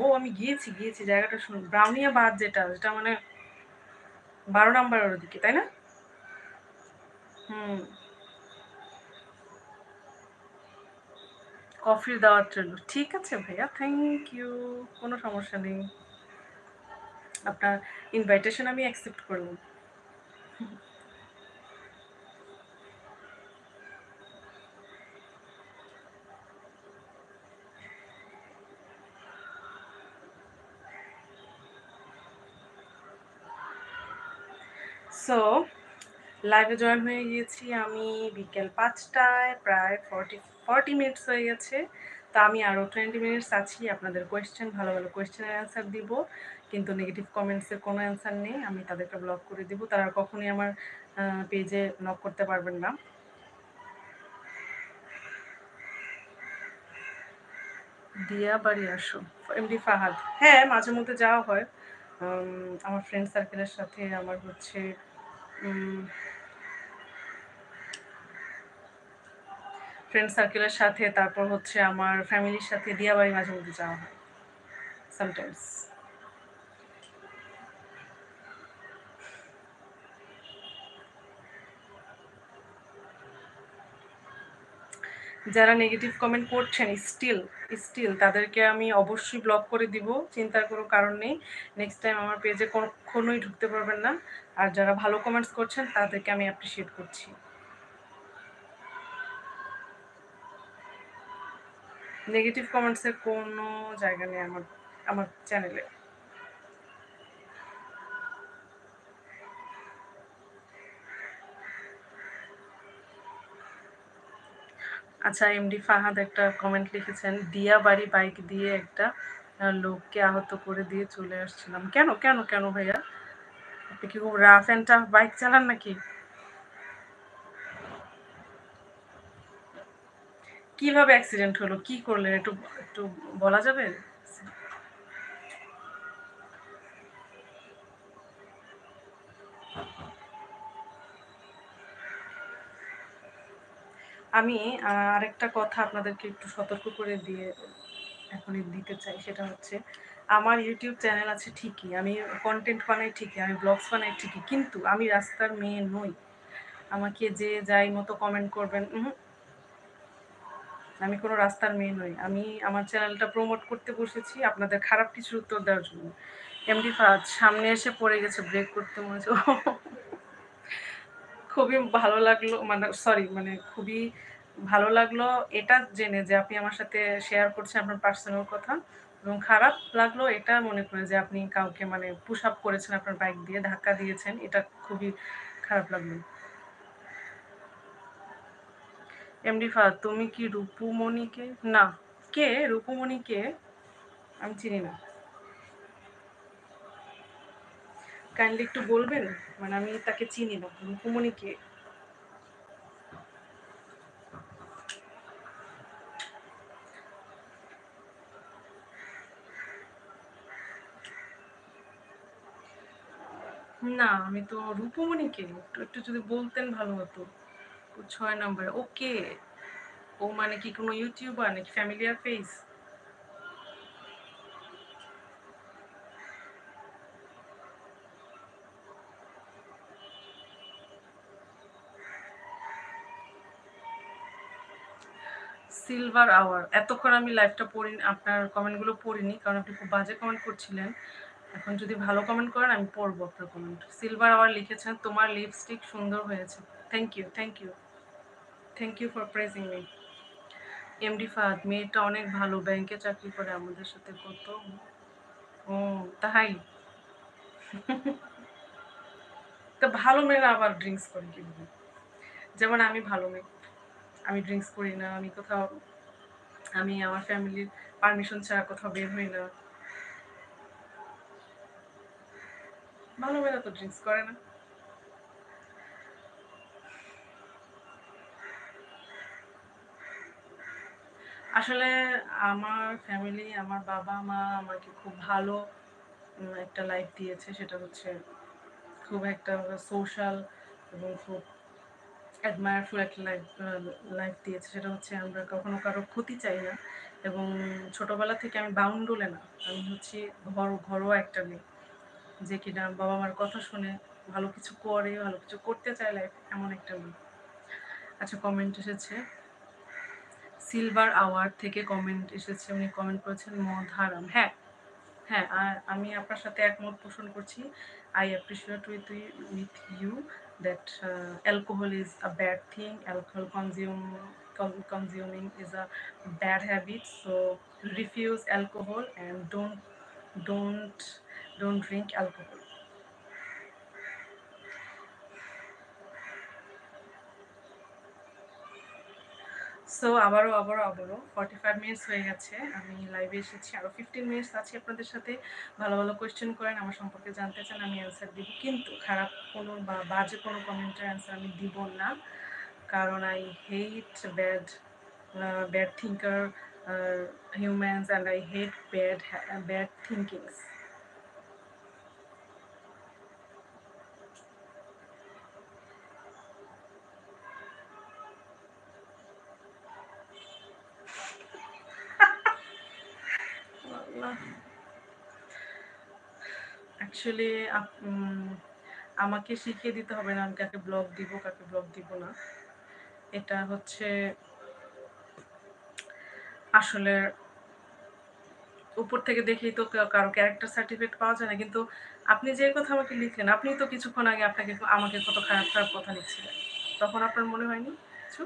ও, আমি গিয়েছি জায়গাটা শুনুন, ব্রাউনিয়া বাদ, যেটা যেটা মানে 12 নম্বরের ওদিকে, তাই না? হুম। কফির দাওয়াত রইল। ঠিক আছে ভাইয়া, থ্যাংক ইউ। কোনো সমস্যা নেই। আপনার ইনভাইটেশন আমি অ্যাকসেপ্ট করলাম। সো লাইভে জয়েন হয়ে গিয়েছি আমি বিকেল ৫টায়, প্রায় 40 মিনিটস হয়ে গেছে। তো আমি আরও 20 মিনিটস আছি। আপনাদের কোয়েশ্চেন, ভালো ভালো কোয়েশ্চেনের অ্যান্সার দিব, কিন্তু নেগেটিভ কমেন্টসের কোনো অ্যান্সার নেই। আমি তাদেরকে ব্লক করে দিব। তারা কখনোই আমার পেজে নক করতে পারবেন না। দিয়া বাড়ি আসো, এমডি ফাহাদ। হ্যাঁ, মাঝে মধ্যে যাওয়া হয় আমার ফ্রেন্ড সার্কেলের সাথে। আমার হচ্ছে ফ্রেন্ড সার্কেলের সাথে, তারপর হচ্ছে আমার ফ্যামিলির সাথে দিয়াবাড়ি মাঝে মধ্যে যাওয়া হয় সামটাইমস। যারা নেগেটিভ কমেন্ট করছেন স্টিল স্টিল তাদেরকে আমি অবশ্যই ব্লক করে দিব। চিন্তার কোনো কারণ নেই। নেক্সট টাইম আমার পেজে কখনোই ঢুকতে পারবেন না। আর যারা ভালো কমেন্টস করছেন তাদেরকে আমি অ্যাপ্রিসিয়েট করছি। নেগেটিভ কমেন্টসের কোনো জায়গা নেই আমার আমার চ্যানেলে। আচ্ছা, এমডি ফাহাদ একটা কমেন্ট লিখেছেন, দিয়াবাড়ি বাইক দিয়ে একটা লোককে আহত করে দিয়ে চলে আসছিলাম। কেন কেন কেন ভাইয়া? আপনি কি খুব রাফ অ্যান্ড টাফ বাইক চালান নাকি? কিভাবে অ্যাক্সিডেন্ট হলো? কি করলেন? একটু একটু বলা যাবে? আমি আরেকটা কথা আপনাদেরকে একটু সতর্ক করে দিয়ে এখনই দিতে চাই। সেটা হচ্ছে, আমার ইউটিউব চ্যানেল আছে ঠিকই, আমি কনটেন্ট বানাই ঠিকই, আমি ব্লগস বানাই ঠিকই, কিন্তু আমি রাস্তার মেয়ে নই। আমাকে যে যাই মতো কমেন্ট করবেন, আমি কোনো রাস্তার মেয়ে নই। আমি আমার চ্যানেলটা প্রমোট করতে বসেছি আপনাদের খারাপ কিছুর উত্তর দেওয়ার জন্য। এমডি ফাহাদ সামনে এসে পড়ে গেছে ব্রেক করতে মনে হচ্ছে। খুবই ভালো লাগলো, মানে সরি, মানে খুবই ভালো লাগলো এটা জেনে যে আপনি আমার সাথে শেয়ার করছেন আপনার পার্সোনাল কথা, এবং খারাপ লাগলো এটা মনে করে যে আপনি কাউকে মানে পুশ আপ করেছেন, আপনার বাইক দিয়ে ধাক্কা দিয়েছেন। এটা খুবই খারাপ লাগলো। এমডি ফাহাদ, তুমি কি রূপুমণিকে? না। কে রূপুমণিকে? আমি চিনি না। কাইন্ডলি একটু বলবেন? মানে আমি তাকে চিনি না। রূপুমণিকে? না, আমি তো রূপমণিকে একটু একটু যদি বলতেন ভালো হতো। ও ৬ নম্বরে, ওকে। ও মানে কি কোনো ইউটিউবার নাকি ফ্যামিলিয়ার ফেস? সিলভার আওয়ার, এতক্ষণ আমি লাইভটা পড়িনি, আপনার কমেন্টগুলো পড়িনি, কারণ আপনি খুব বাজে কমেন্ট করছিলেন। এখন যদি ভালো কমেন্ট করেন আমি পড়বো আপনার কমেন্ট। সিলভার আওয়ার লিখেছেন, তোমার লিপস্টিক সুন্দর হয়েছে। Thank you, thank you, thank you for praising me. MD Fahad, মেয়েটা অনেক ভালো, ব্যাংকে চাকরি করে, আমাদের সাথে কত। ও তাই? তো ভালো মেয়েরা আবার ড্রিঙ্কস করে কিভাবে? যেমন আমি ভালো মেয়ে, আমি ড্রিঙ্কস করি না, আমি কোথাও, আমি আমার ফ্যামিলির পারমিশন ছাড়া কোথাও বের হই না। ভালো মেয়েরা তো ড্রিঙ্কস করে না। আসলে আমার ফ্যামিলি, আমার বাবা মা আমাকে খুব ভালো একটা লাইফ দিয়েছে। সেটা হচ্ছে খুব একটা সোশ্যাল এবং খুব অ্যাডমায়ারফুল একটা লাইফ দিয়েছে। সেটা হচ্ছে আমরা কখনো কারো ক্ষতি চাই না, এবং ছোটবেলা থেকে আমি বাউন্ডুলে না, আমি হচ্ছি ঘরোয়া একটা মেয়ে, যে কিনা বাবা মার কথা শুনে ভালো কিছু করে, ভালো কিছু করতে চায় লাইফ, এমন একটা মেয়ে। আচ্ছা, কমেন্ট এসেছে, সিলভার আওয়ার থেকে কমেন্ট এসেছে, উনি কমেন্ট করেছেন মদ হারাম। হ্যাঁ, হ্যাঁ, আর আমি আপনার সাথে একমত পোষণ করছি। I appreciate with you that alcohol is a bad thing, alcohol consuming is a bad habit, so refuse alcohol and don't don't drink alcohol. So আবারও 45 মিনিটস হয়ে গেছে, আমি লাইভে এসেছি, আরও 15 মিনিটস আছে আপনাদের সাথে। ভালো ভালো কোয়েশ্চেন করেন, আমার সম্পর্কে জানতে চান, আমি অ্যান্সার দিব, কিন্তু খারাপ কোনো বা বাজে কোনো কমেন্টের অ্যান্সার আমি দিব না, কারণ I hate bad thinker humans and I hate bad thinkings. Actually আমাকে শিখিয়ে দিতে হবে না আমি কাকে ব্লগ দিব কাকে ব্লগ দিব না। এটা হচ্ছে আসলে উপর থেকে দেখেই তো কারো ক্যারেক্টার সার্টিফিকেট পাওয়া যায় না, কিন্তু আপনি যে কথা আমাকে লিখলেন, আপনি তো কিছুক্ষণ আগে আমাকে কত খারাপ খারাপ কথা লিখছিলেন, তখন আপনার মনে হয়নি কিছু?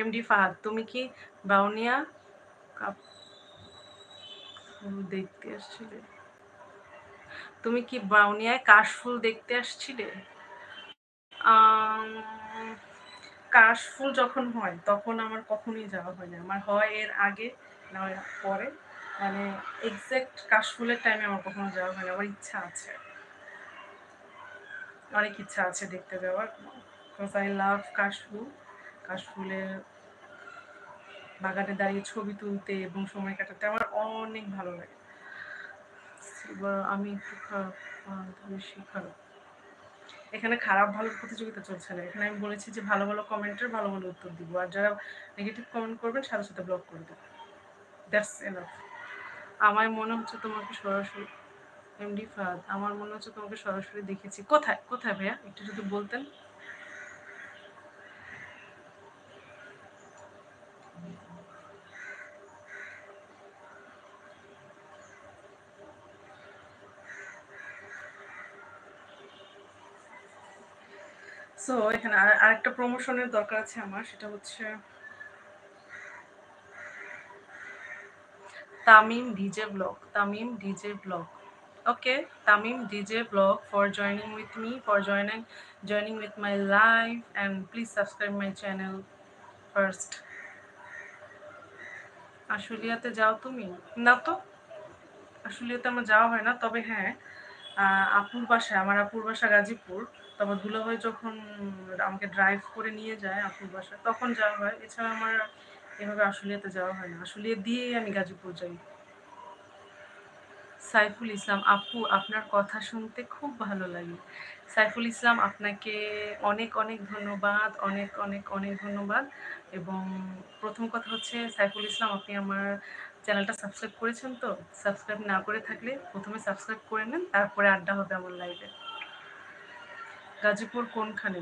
এমডি ফাহাদ, তুমি কি বাউনিয়া কাশফুল দেখতে আসছিলে? তুমি কি বাউনিয়ায় কাশফুল দেখতে আসছিলে? কাশফুল যখন হয় তখন আমার কখনোই যাওয়া হয় না, আমার হয় এর আগে না হয় পরে, মানে এক্সাক্ট কাশফুলের টাইমে আমার কখনো যাওয়া হয় না। আমার ইচ্ছা আছে, অনেক ইচ্ছা আছে দেখতে যাওয়ার, বিকজ আই লাভ কাশফুল। কাশফুলের বাগানে দাঁড়িয়ে ছবি তুলতে এবং সময় কাটাতে আমার অনেক ভালো লাগে। এবার আমি একটু খারাপ, বেশি খারাপ। এখানে খারাপ ভালোর প্রতিযোগিতা চলছে না, এখানে আমি বলেছি যে ভালো ভালো কমেন্টের ভালো ভালো উত্তর দিব, আর যারা নেগেটিভ কমেন্ট করবেন সাথে সাথে ব্লক করে দেবেন। That's enough. আমার মনে হচ্ছে তোমাকে সরাসরি, এমডি ফাহাদ, আমার মনে হচ্ছে তোমাকে সরাসরি দেখেছি। কোথায় কোথায় ভাইয়া, একটু যদি বলতেন। সো এখানে আরেকটা প্রমোশনের দরকার আছে আমার, সেটা হচ্ছে Tamim DJ blog, Tamim DJ blog. Okay, Tamim DJ Vlog, for joining with me, for joining with my live, and please subscribe my channel first. আশুলিয়াতে যাও তুমি? না তো, আশুলিয়াতে আমার যাওয়া হয় না, তবে হ্যাঁ আপুর বাসায়, আমার আপুর বাসা গাজীপুর, তবে দুলাভাই যখন আমাকে ড্রাইভ করে নিয়ে যায় আপুর বাসায় তখন যাওয়া হয়, এছাড়া আমার এভাবে আশুলিয়াতে যাওয়া হয় না, আশুলিয়া দিয়েই আমি গাজীপুর যাই। সাইফুল ইসলাম, আপু আপনার কথা শুনতে খুব ভালো লাগে। সাইফুল ইসলাম, আপনাকে অনেক অনেক ধন্যবাদ, অনেক অনেক অনেক ধন্যবাদ। এবং প্রথম কথা হচ্ছে সাইফুল ইসলাম, আপনি আমার চ্যানেলটা সাবস্ক্রাইব করেছেন তো? সাবস্ক্রাইব না করে থাকলে প্রথমে সাবস্ক্রাইব করে নেন, তারপরে আড্ডা হবে আমার লাইভে। গাজীপুর কোনখানে?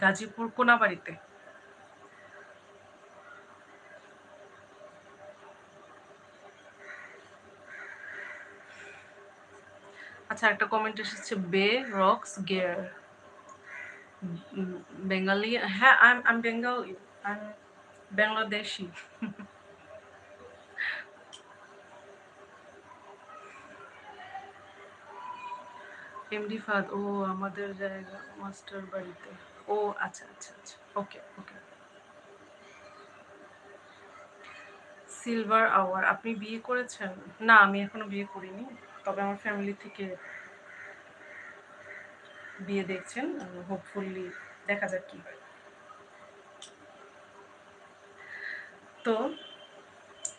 গাজীপুর কোনাবাড়িতে। আচ্ছা, একটা কমেন্ট এসেছে, বে রক্স গেয়ার, বেঙ্গালি। হ্যাঁ, I am Bengali, I am Bangladeshi. MD ফাদ, ও আমাদের জায়গা মাস্টার বাড়িতে। ও আচ্ছা আচ্ছা আচ্ছা, ওকে ওকে। সিলভার আওয়ার, আপনি বিয়ে করেছেন? না, আমি এখনো বিয়ে করিনি, তবে আমার ফ্যামিলি থেকে বিয়ে দেখছেন, হোপফুলি দেখা যাক কি হয়। তো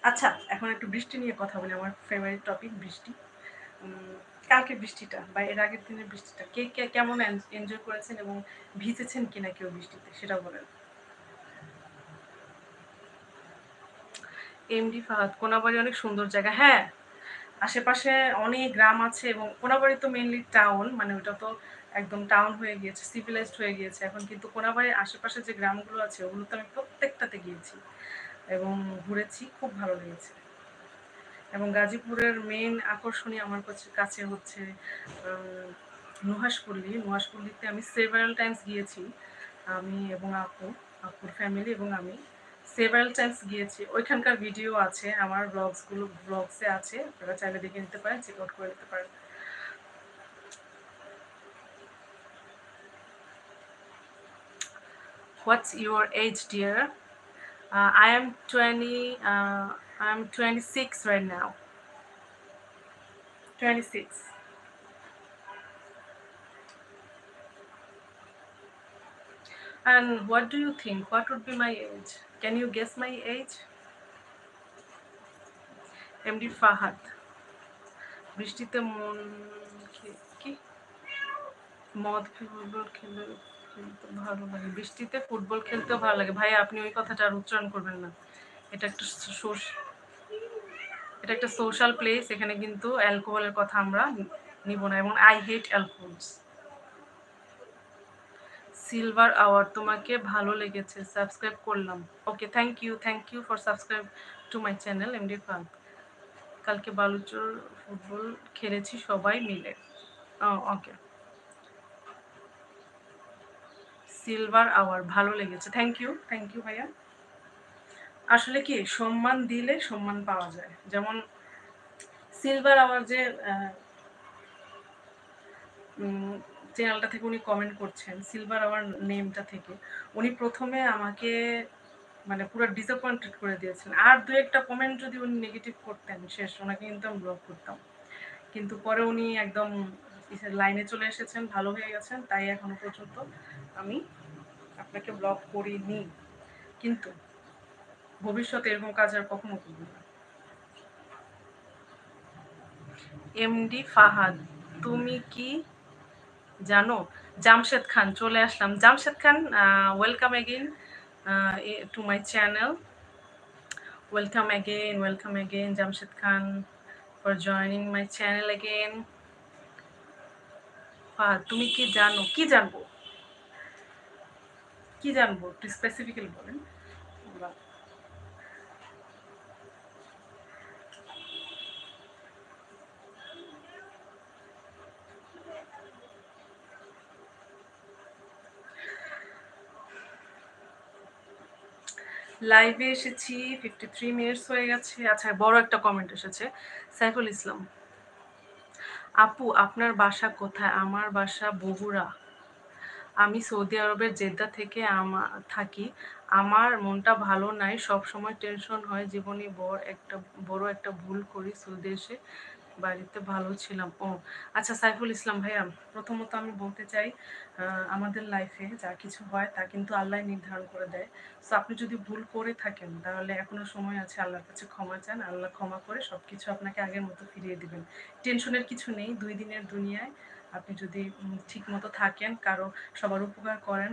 আচ্ছা, এখন একটু বৃষ্টি নিয়ে কথা বলি, আমার ফেভারিট টপিক বৃষ্টি। কালকে বৃষ্টিটা বা এর আগের দিনের বৃষ্টিটা কে কে কেমন এনজয় করেছেন এবং ভিজেছেন কিনা কেউ বৃষ্টিতে, সেটা বলেন। এমডি ফাহাদ, কোনাবাড়ি অনেক সুন্দর জায়গা। হ্যাঁ, আশেপাশে অনেক গ্রাম আছে এবং কোনাবাড়ি তো মেইনলি টাউন, মানে ওটা তো একদম টাউন হয়ে গিয়েছে, সিভিলাইজড হয়ে গিয়েছে। এখন কিন্তু কোনাবাড়ির আশেপাশে যে গ্রামগুলো আছে ওগুলোতে আমি প্রত্যেকটাতে গিয়েছি এবং ঘুরেছি, খুব ভালো লেগেছে। এবং গাজীপুরের মেইন আকর্ষণীয় আমার কাছে হচ্ছে নুহাসপল্লী। নুহাসপল্লীতে আমি সেভারাল টাইমস গিয়েছি, আমি এবং আপুর ফ্যামিলি এবং আমি সেভারাল টাইমস গিয়েছি। ওইখানকার ভিডিও আছে আমার ব্লগসে আছে, আপনারা চাইলে দেখে নিতে পারেন, চেক আউট করে নিতে পারেন। What's your age, dear? I am 20. I'm 26 right now. 26. And what do you think? What would be my age? Can you guess my age? MD Fahad. বৃষ্টিতে মন কি মদ ফুটবল খেলতে ভালো লাগে, বৃষ্টিতে ফুটবল খেলতেও ভালো লাগে। ভাই আপনি ওই কথাটা আর উচ্চারণ করবেন না। এটা একটা এটা একটা সোশ্যাল প্লেস, এখানে কিন্তু অ্যালকোহলের কথা আমরা নিব না, এবং I hate alcohols. Silver hour, তোমাকে ভালো লেগেছে, সাবস্ক্রাইব করলাম। Okay, thank you for subscribe to my channel MD Fahad. কালকে বালুচর ফুটবল খেলেছি সবাই মিলে। ওকে, সিলভার আওয়ার ভালো লেগেছে, থ্যাংক ইউ ভাইয়া। আসলে কি, সম্মান দিলে সম্মান পাওয়া যায়। যেমন সিলভার আওয়ার যে চ্যানেলটা থেকে উনি কমেন্ট করছেন, সিলভার আওয়ার নেমটা থেকে উনি প্রথমে আমাকে মানে পুরো ডিসঅ্যাপয়েন্টেড করে দিয়েছেন। আর দু একটা কমেন্ট যদি উনি নেগেটিভ করতেন, শেষ, ওনাকে কিন্তু আমি ব্লক করতাম। কিন্তু পরে উনি একদম লাইনে চলে এসেছেন, ভালো হয়ে গেছেন, তাই এখনো পর্যন্ত আমি আপনাকে ব্লক করিনি। কিন্তু ভবিষ্যতে এরকম কাজ আর কখনো করব না। এমডি ফাহাদ, তুমি কি জানো? জামশেদ খান, চলে আসলাম। Jamshed Khan, welcome again to my channel. Welcome again Jamshed Khan for joining my channel again. Fahad, তুমি কি জানো? কি জানবো, একটু স্পেসিফিক্যালি বলেন। লাইভে এসেছি 53 মিনিটস হয়ে গেছে। আচ্ছা, বড় একটা কমেন্ট এসেছে, সাইফুল ইসলাম। আপু, আপনার বাসা কোথায়? আমার বাসা বগুড়া। আমি সৌদি আরবের জেদ্দা থেকে থাকি। আমার মনটা ভালো নাই, সব সময় টেনশন হয় জীবনে। বড় একটা ভুল করি সৌদি এসে। বাড়িতে ভালো ছিলাম। ও আচ্ছা, সাইফুল ইসলাম ভাইয়া, প্রথমত আমি বলতে চাই, আমাদের লাইফে যা কিছু হয় তা কিন্তু আল্লাহ নির্ধারণ করে দেয়। সো আপনি যদি ভুল করে থাকেন তাহলে এখনো সময় আছে, আল্লাহর কাছে ক্ষমা চান, আল্লাহ ক্ষমা করে সব কিছু আপনাকে আগের মতো ফিরিয়ে দিবেন। টেনশনের কিছু নেই, 2 দিনের দুনিয়ায় আপনি যদি ঠিক মতো থাকেন, সবার উপকার করেন,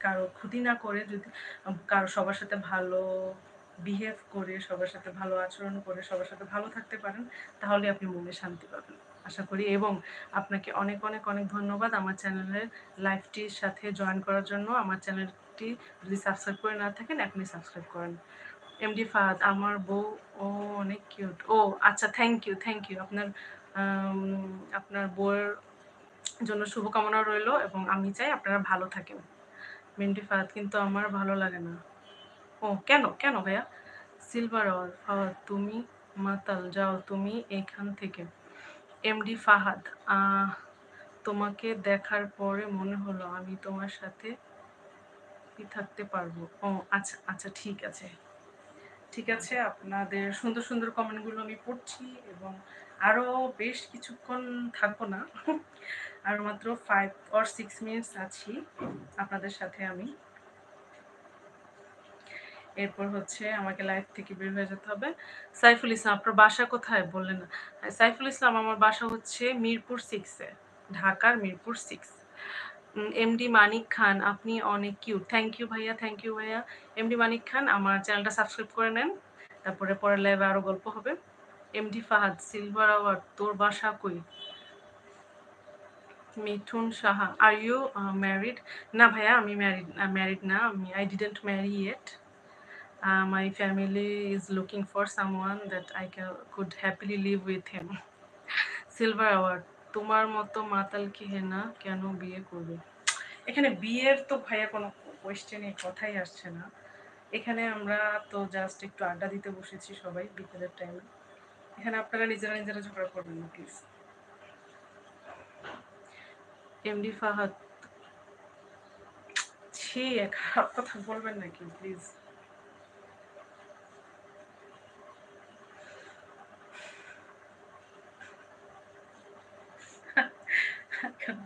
কারো ক্ষতি না করে, যদি সবার সাথে ভালো বিহেভ করে, সবার সাথে ভালো আচরণ করে, সবার সাথে ভালো থাকতে পারেন, তাহলে আপনি মনে শান্তি পাবেন আশা করি। এবং আপনাকে অনেক অনেক অনেক ধন্যবাদ আমার চ্যানেলের লাইভটির সাথে জয়েন করার জন্য। আমার চ্যানেলটি যদি সাবস্ক্রাইব করে না থাকেন, এখনই সাবস্ক্রাইব করেন। এমডি ফাহাদ, আমার বউ ও অনেক কিউট। ও আচ্ছা, থ্যাংক ইউ। আপনার বউয়ের জন্য শুভকামনা রইল এবং আমি চাই আপনারা ভালো থাকেন। এমডি ফাহাদ, কিন্তু আমার ভালো লাগে না। ও কেন ভাইয়া? সিলভার আওয়ার, ফাহাদ তুমি মাতাল, যাও তুমি এখান থেকে। এমডি ফাহাদ, তোমাকে দেখার পরে মনে হলো আমি তোমার সাথে থাকতে পারবো। ও আচ্ছা আচ্ছা, ঠিক আছে, আপনাদের সুন্দর সুন্দর কমেন্টগুলো আমি পড়ছি এবং আরও বেশ কিছুক্ষণ থাকবো না, আর মাত্র 5 or 6 মিনিটস আছি আপনাদের সাথে আমি। এরপর হচ্ছে আমাকে লাইভ থেকে বের হয়ে যেতে হবে। সাইফুল ইসলাম, আপনার বাসা কোথায় বললেন না? সাইফুল ইসলাম, আমার বাসা হচ্ছে মিরপুর 6-এ, ঢাকার মিরপুর 6। এমডি মানিক খান, আপনি অনেক কিউট। থ্যাংক ইউ ভাইয়া। এমডি মানিক খান, আমার চ্যানেলটা সাবস্ক্রাইব করে নেন, তারপরে পরের লাইভে আরও গল্প হবে। এমডি ফাহাদ, সিলভার আওয়ার, তোর বাসা কই? Mithun Saha, are you married? না ভাইয়া, আমি ম্যারিড না, I didn't Mary yet. My family is looking for someone that I could happily live with him. Silver award, তোমার মতো মাতাল কি হেনা কেন বিয়ে করবে? এখানে বিয়ের তো ভাইয়া কোনো কোয়েশ্চেনে কথাই আসছে না। এখানে আমরা তো জাস্ট একটু আড্ডা দিতে বসেছি সবাই বিকেলের টাইমে। এখানে আপনারা নিজেরা নিজেরা ঝগড়া করবেন না প্লিজ। এমডি ফাহাদ, ছি, খারাপ কথা বলবেন নাকি প্লিজ।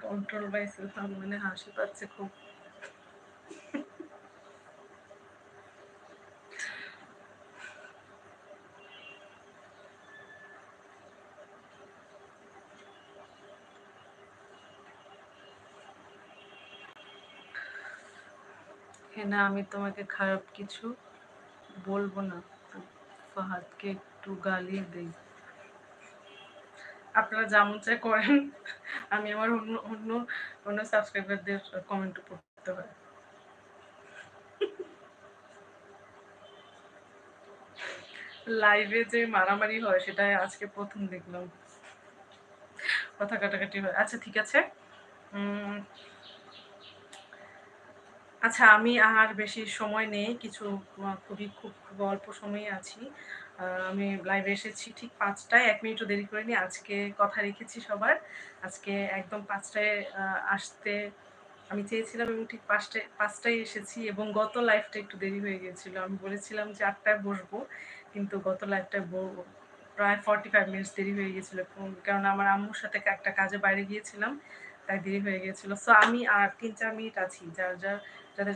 কন্ট্রোল বাই সেলফ, মানে হাসি পাচ্ছে খুব। হ্যাঁ না, আমি তোমাকে খারাপ কিছু বলবো না, ফাহাদকে একটু গালি দেই। আপনারা যেমন চাই করেন, আমি আমার অন্য অন্য অন্য সাবস্ক্রাইবারদের কমেন্টও পড়তে হয়। লাইভে যে মারামারি হয় সেটা আজকে প্রথম দেখলাম, কথা কাটাকাটি হয়। আচ্ছা ঠিক আছে, আচ্ছা আমি আর বেশি সময় নেই, কিছু খুব অল্প সময়ে আছি। আমি লাইভে এসেছি ঠিক 5টায়, 1 মিনিটও দেরি করিনি। আজকে কথা রেখেছি সবার, আজকে একদম 5টায় আসতে আমি চেয়েছিলাম এবং ঠিক 5টায় এসেছি। এবং গত লাইভটা একটু দেরি হয়ে গিয়েছিল, আমি বলেছিলাম যে 8টায় বসবো, কিন্তু গত লাইভটায় প্রায় 45 মিনিটস দেরি হয়ে গিয়েছিল, কারণ আমার আম্মুর সাথে একটা কাজে বাইরে গিয়েছিলাম, তাই দেরি হয়ে গিয়েছিল। সো আমি আর 3-4 মিনিট আছি, যাদের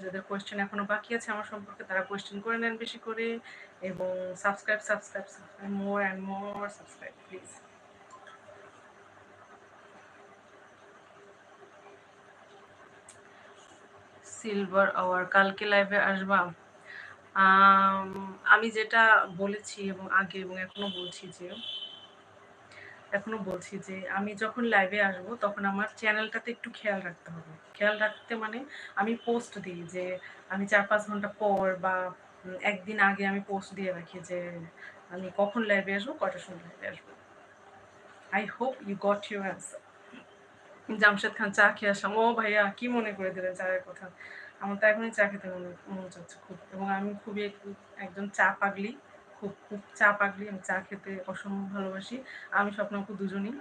যাদের কোয়েশ্চেন এখনো বাকি আছে আমার সম্পর্কে তারা কোয়েশ্চেন করে নেন বেশি করে, এবং subscribe subscribe subscribe more and more subscribe please. Silver hour, কালকে লাইভে আসবা? আমি যেটা বলেছি এবং আগে এবং এখনো বলছি যে আমি যখন লাইভে আসবো তখন আমার চ্যানেলটাতে একটু খেয়াল রাখতে হবে। খেয়াল রাখতে মানে আমি পোস্ট দিই যে আমি 4-5 ঘন্টা পর বা একদিন আগে আমি পোস্ট দিয়ে রাখি যে আমি কখন লাইভে আসবো, কটার সময় লাইভে আসবো। I hope you got your answer. Jamshed Khan, চা খেয়ে আসলাম। ও ভাইয়া, কি মনে করে দিলেন চায়ের কথা? আমার তো এখনই চা খেতে মন চাচ্ছে খুব, এবং আমি খুবই একজন চা পাগলি, খুব খুব চা পাগলি। আমি চা খেতে অসম্ভব ভালোবাসি। আমি স্বপ্নপু দুজনই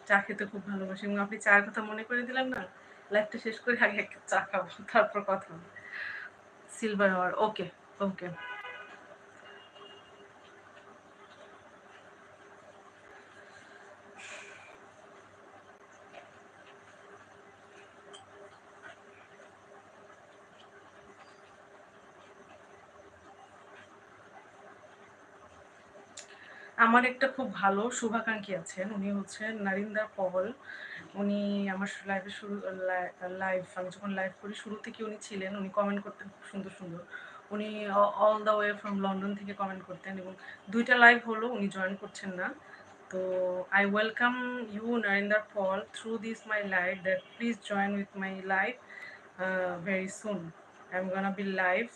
চা খেতে খুব ভালোবাসি, এবং আপনি চায়ের কথা মনে করে দিলেন না। লাইফটা শেষ করে আগে একটা চা খাবো, তারপর কথা হবে। সিলভার আওয়ার, ওকে ওকে। আমার একটা খুব ভালো শুভাকাঙ্ক্ষী আছেন, উনি হচ্ছেন নারিন্দার পহল। উনি আমার লাইভে লাইভ আমি যখন লাইভ করি শুরু থেকে উনি ছিলেন, উনি কমেন্ট করতেন খুব সুন্দর সুন্দর। উনি all the way from London থেকে কমেন্ট করতেন, এবং 2টা লাইভ হলো উনি জয়েন করছেন না। তো I welcome you Narinder Paul through this my live, that please join with my live very soon. I'm gonna be live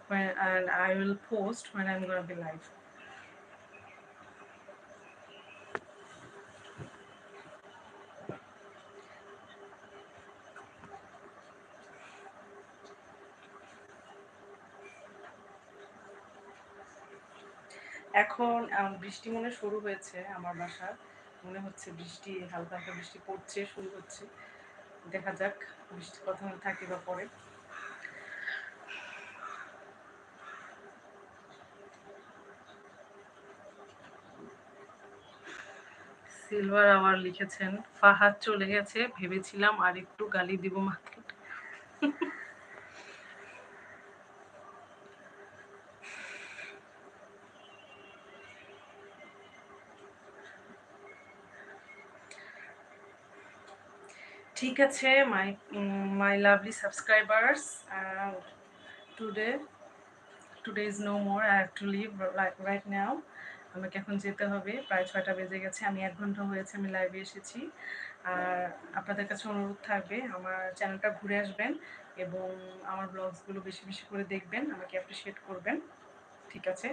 and I will post when I'm gonna be live. এখন বৃষ্টি মনে শুরু হয়েছে আমার বাসার, মনে হচ্ছে বৃষ্টি হালকা হালকা বৃষ্টি পড়ছে, শুরু হচ্ছে। দেখা যাক বৃষ্টি কতক্ষণ থাকে বা পরে। সিলভার আওয়ার লিখেছেন, ফাহাদ চলে গেছে, ভেবেছিলাম আর একটু গালি দিব মাত্র। ঠিক আছে, my lovely subscribers, today today is no more, I have to leave right now. আমাকে এখন যেতে হবে, প্রায় 6টা বেজে গেছে, আমি 1 ঘন্টা হয়েছে আমি লাইভে এসেছি। আর আপনাদের কাছে অনুরোধ থাকবে আমার চ্যানেলটা ঘুরে আসবেন এবং আমার ব্লগসগুলো বেশি বেশি করে দেখবেন, আমাকে অ্যাপ্রিসিয়েট করবেন। ঠিক আছে,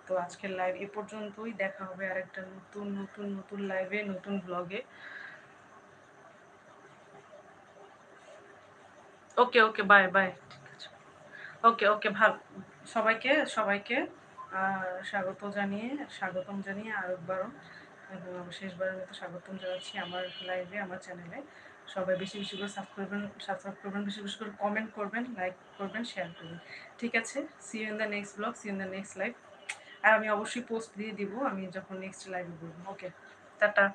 তো আজকের লাইভ এ পর্যন্তই। দেখা হবে আরেকটা নতুন নতুন নতুন লাইভে, নতুন ব্লগে। ওকে ওকে, বাই বাই। ঠিক আছে, ওকে ওকে, ভালো। সবাইকে সবাইকে স্বাগতম জানিয়ে আরেকবারও এবং আমি শেষবারের মতো স্বাগতম জানাচ্ছি আমার লাইভে, আমার চ্যানেলে। সবাই বেশি বেশি করে সাবস্ক্রাইব করবেন, বেশি বেশি করে কমেন্ট করবেন, লাইক করবেন, শেয়ার করবেন। ঠিক আছে, see you in the next blog, see you in the next live. আর আমি অবশ্যই পোস্ট দিয়ে দিব আমি যখন নেক্সট লাইভে বলবো। ওকে, টাটা।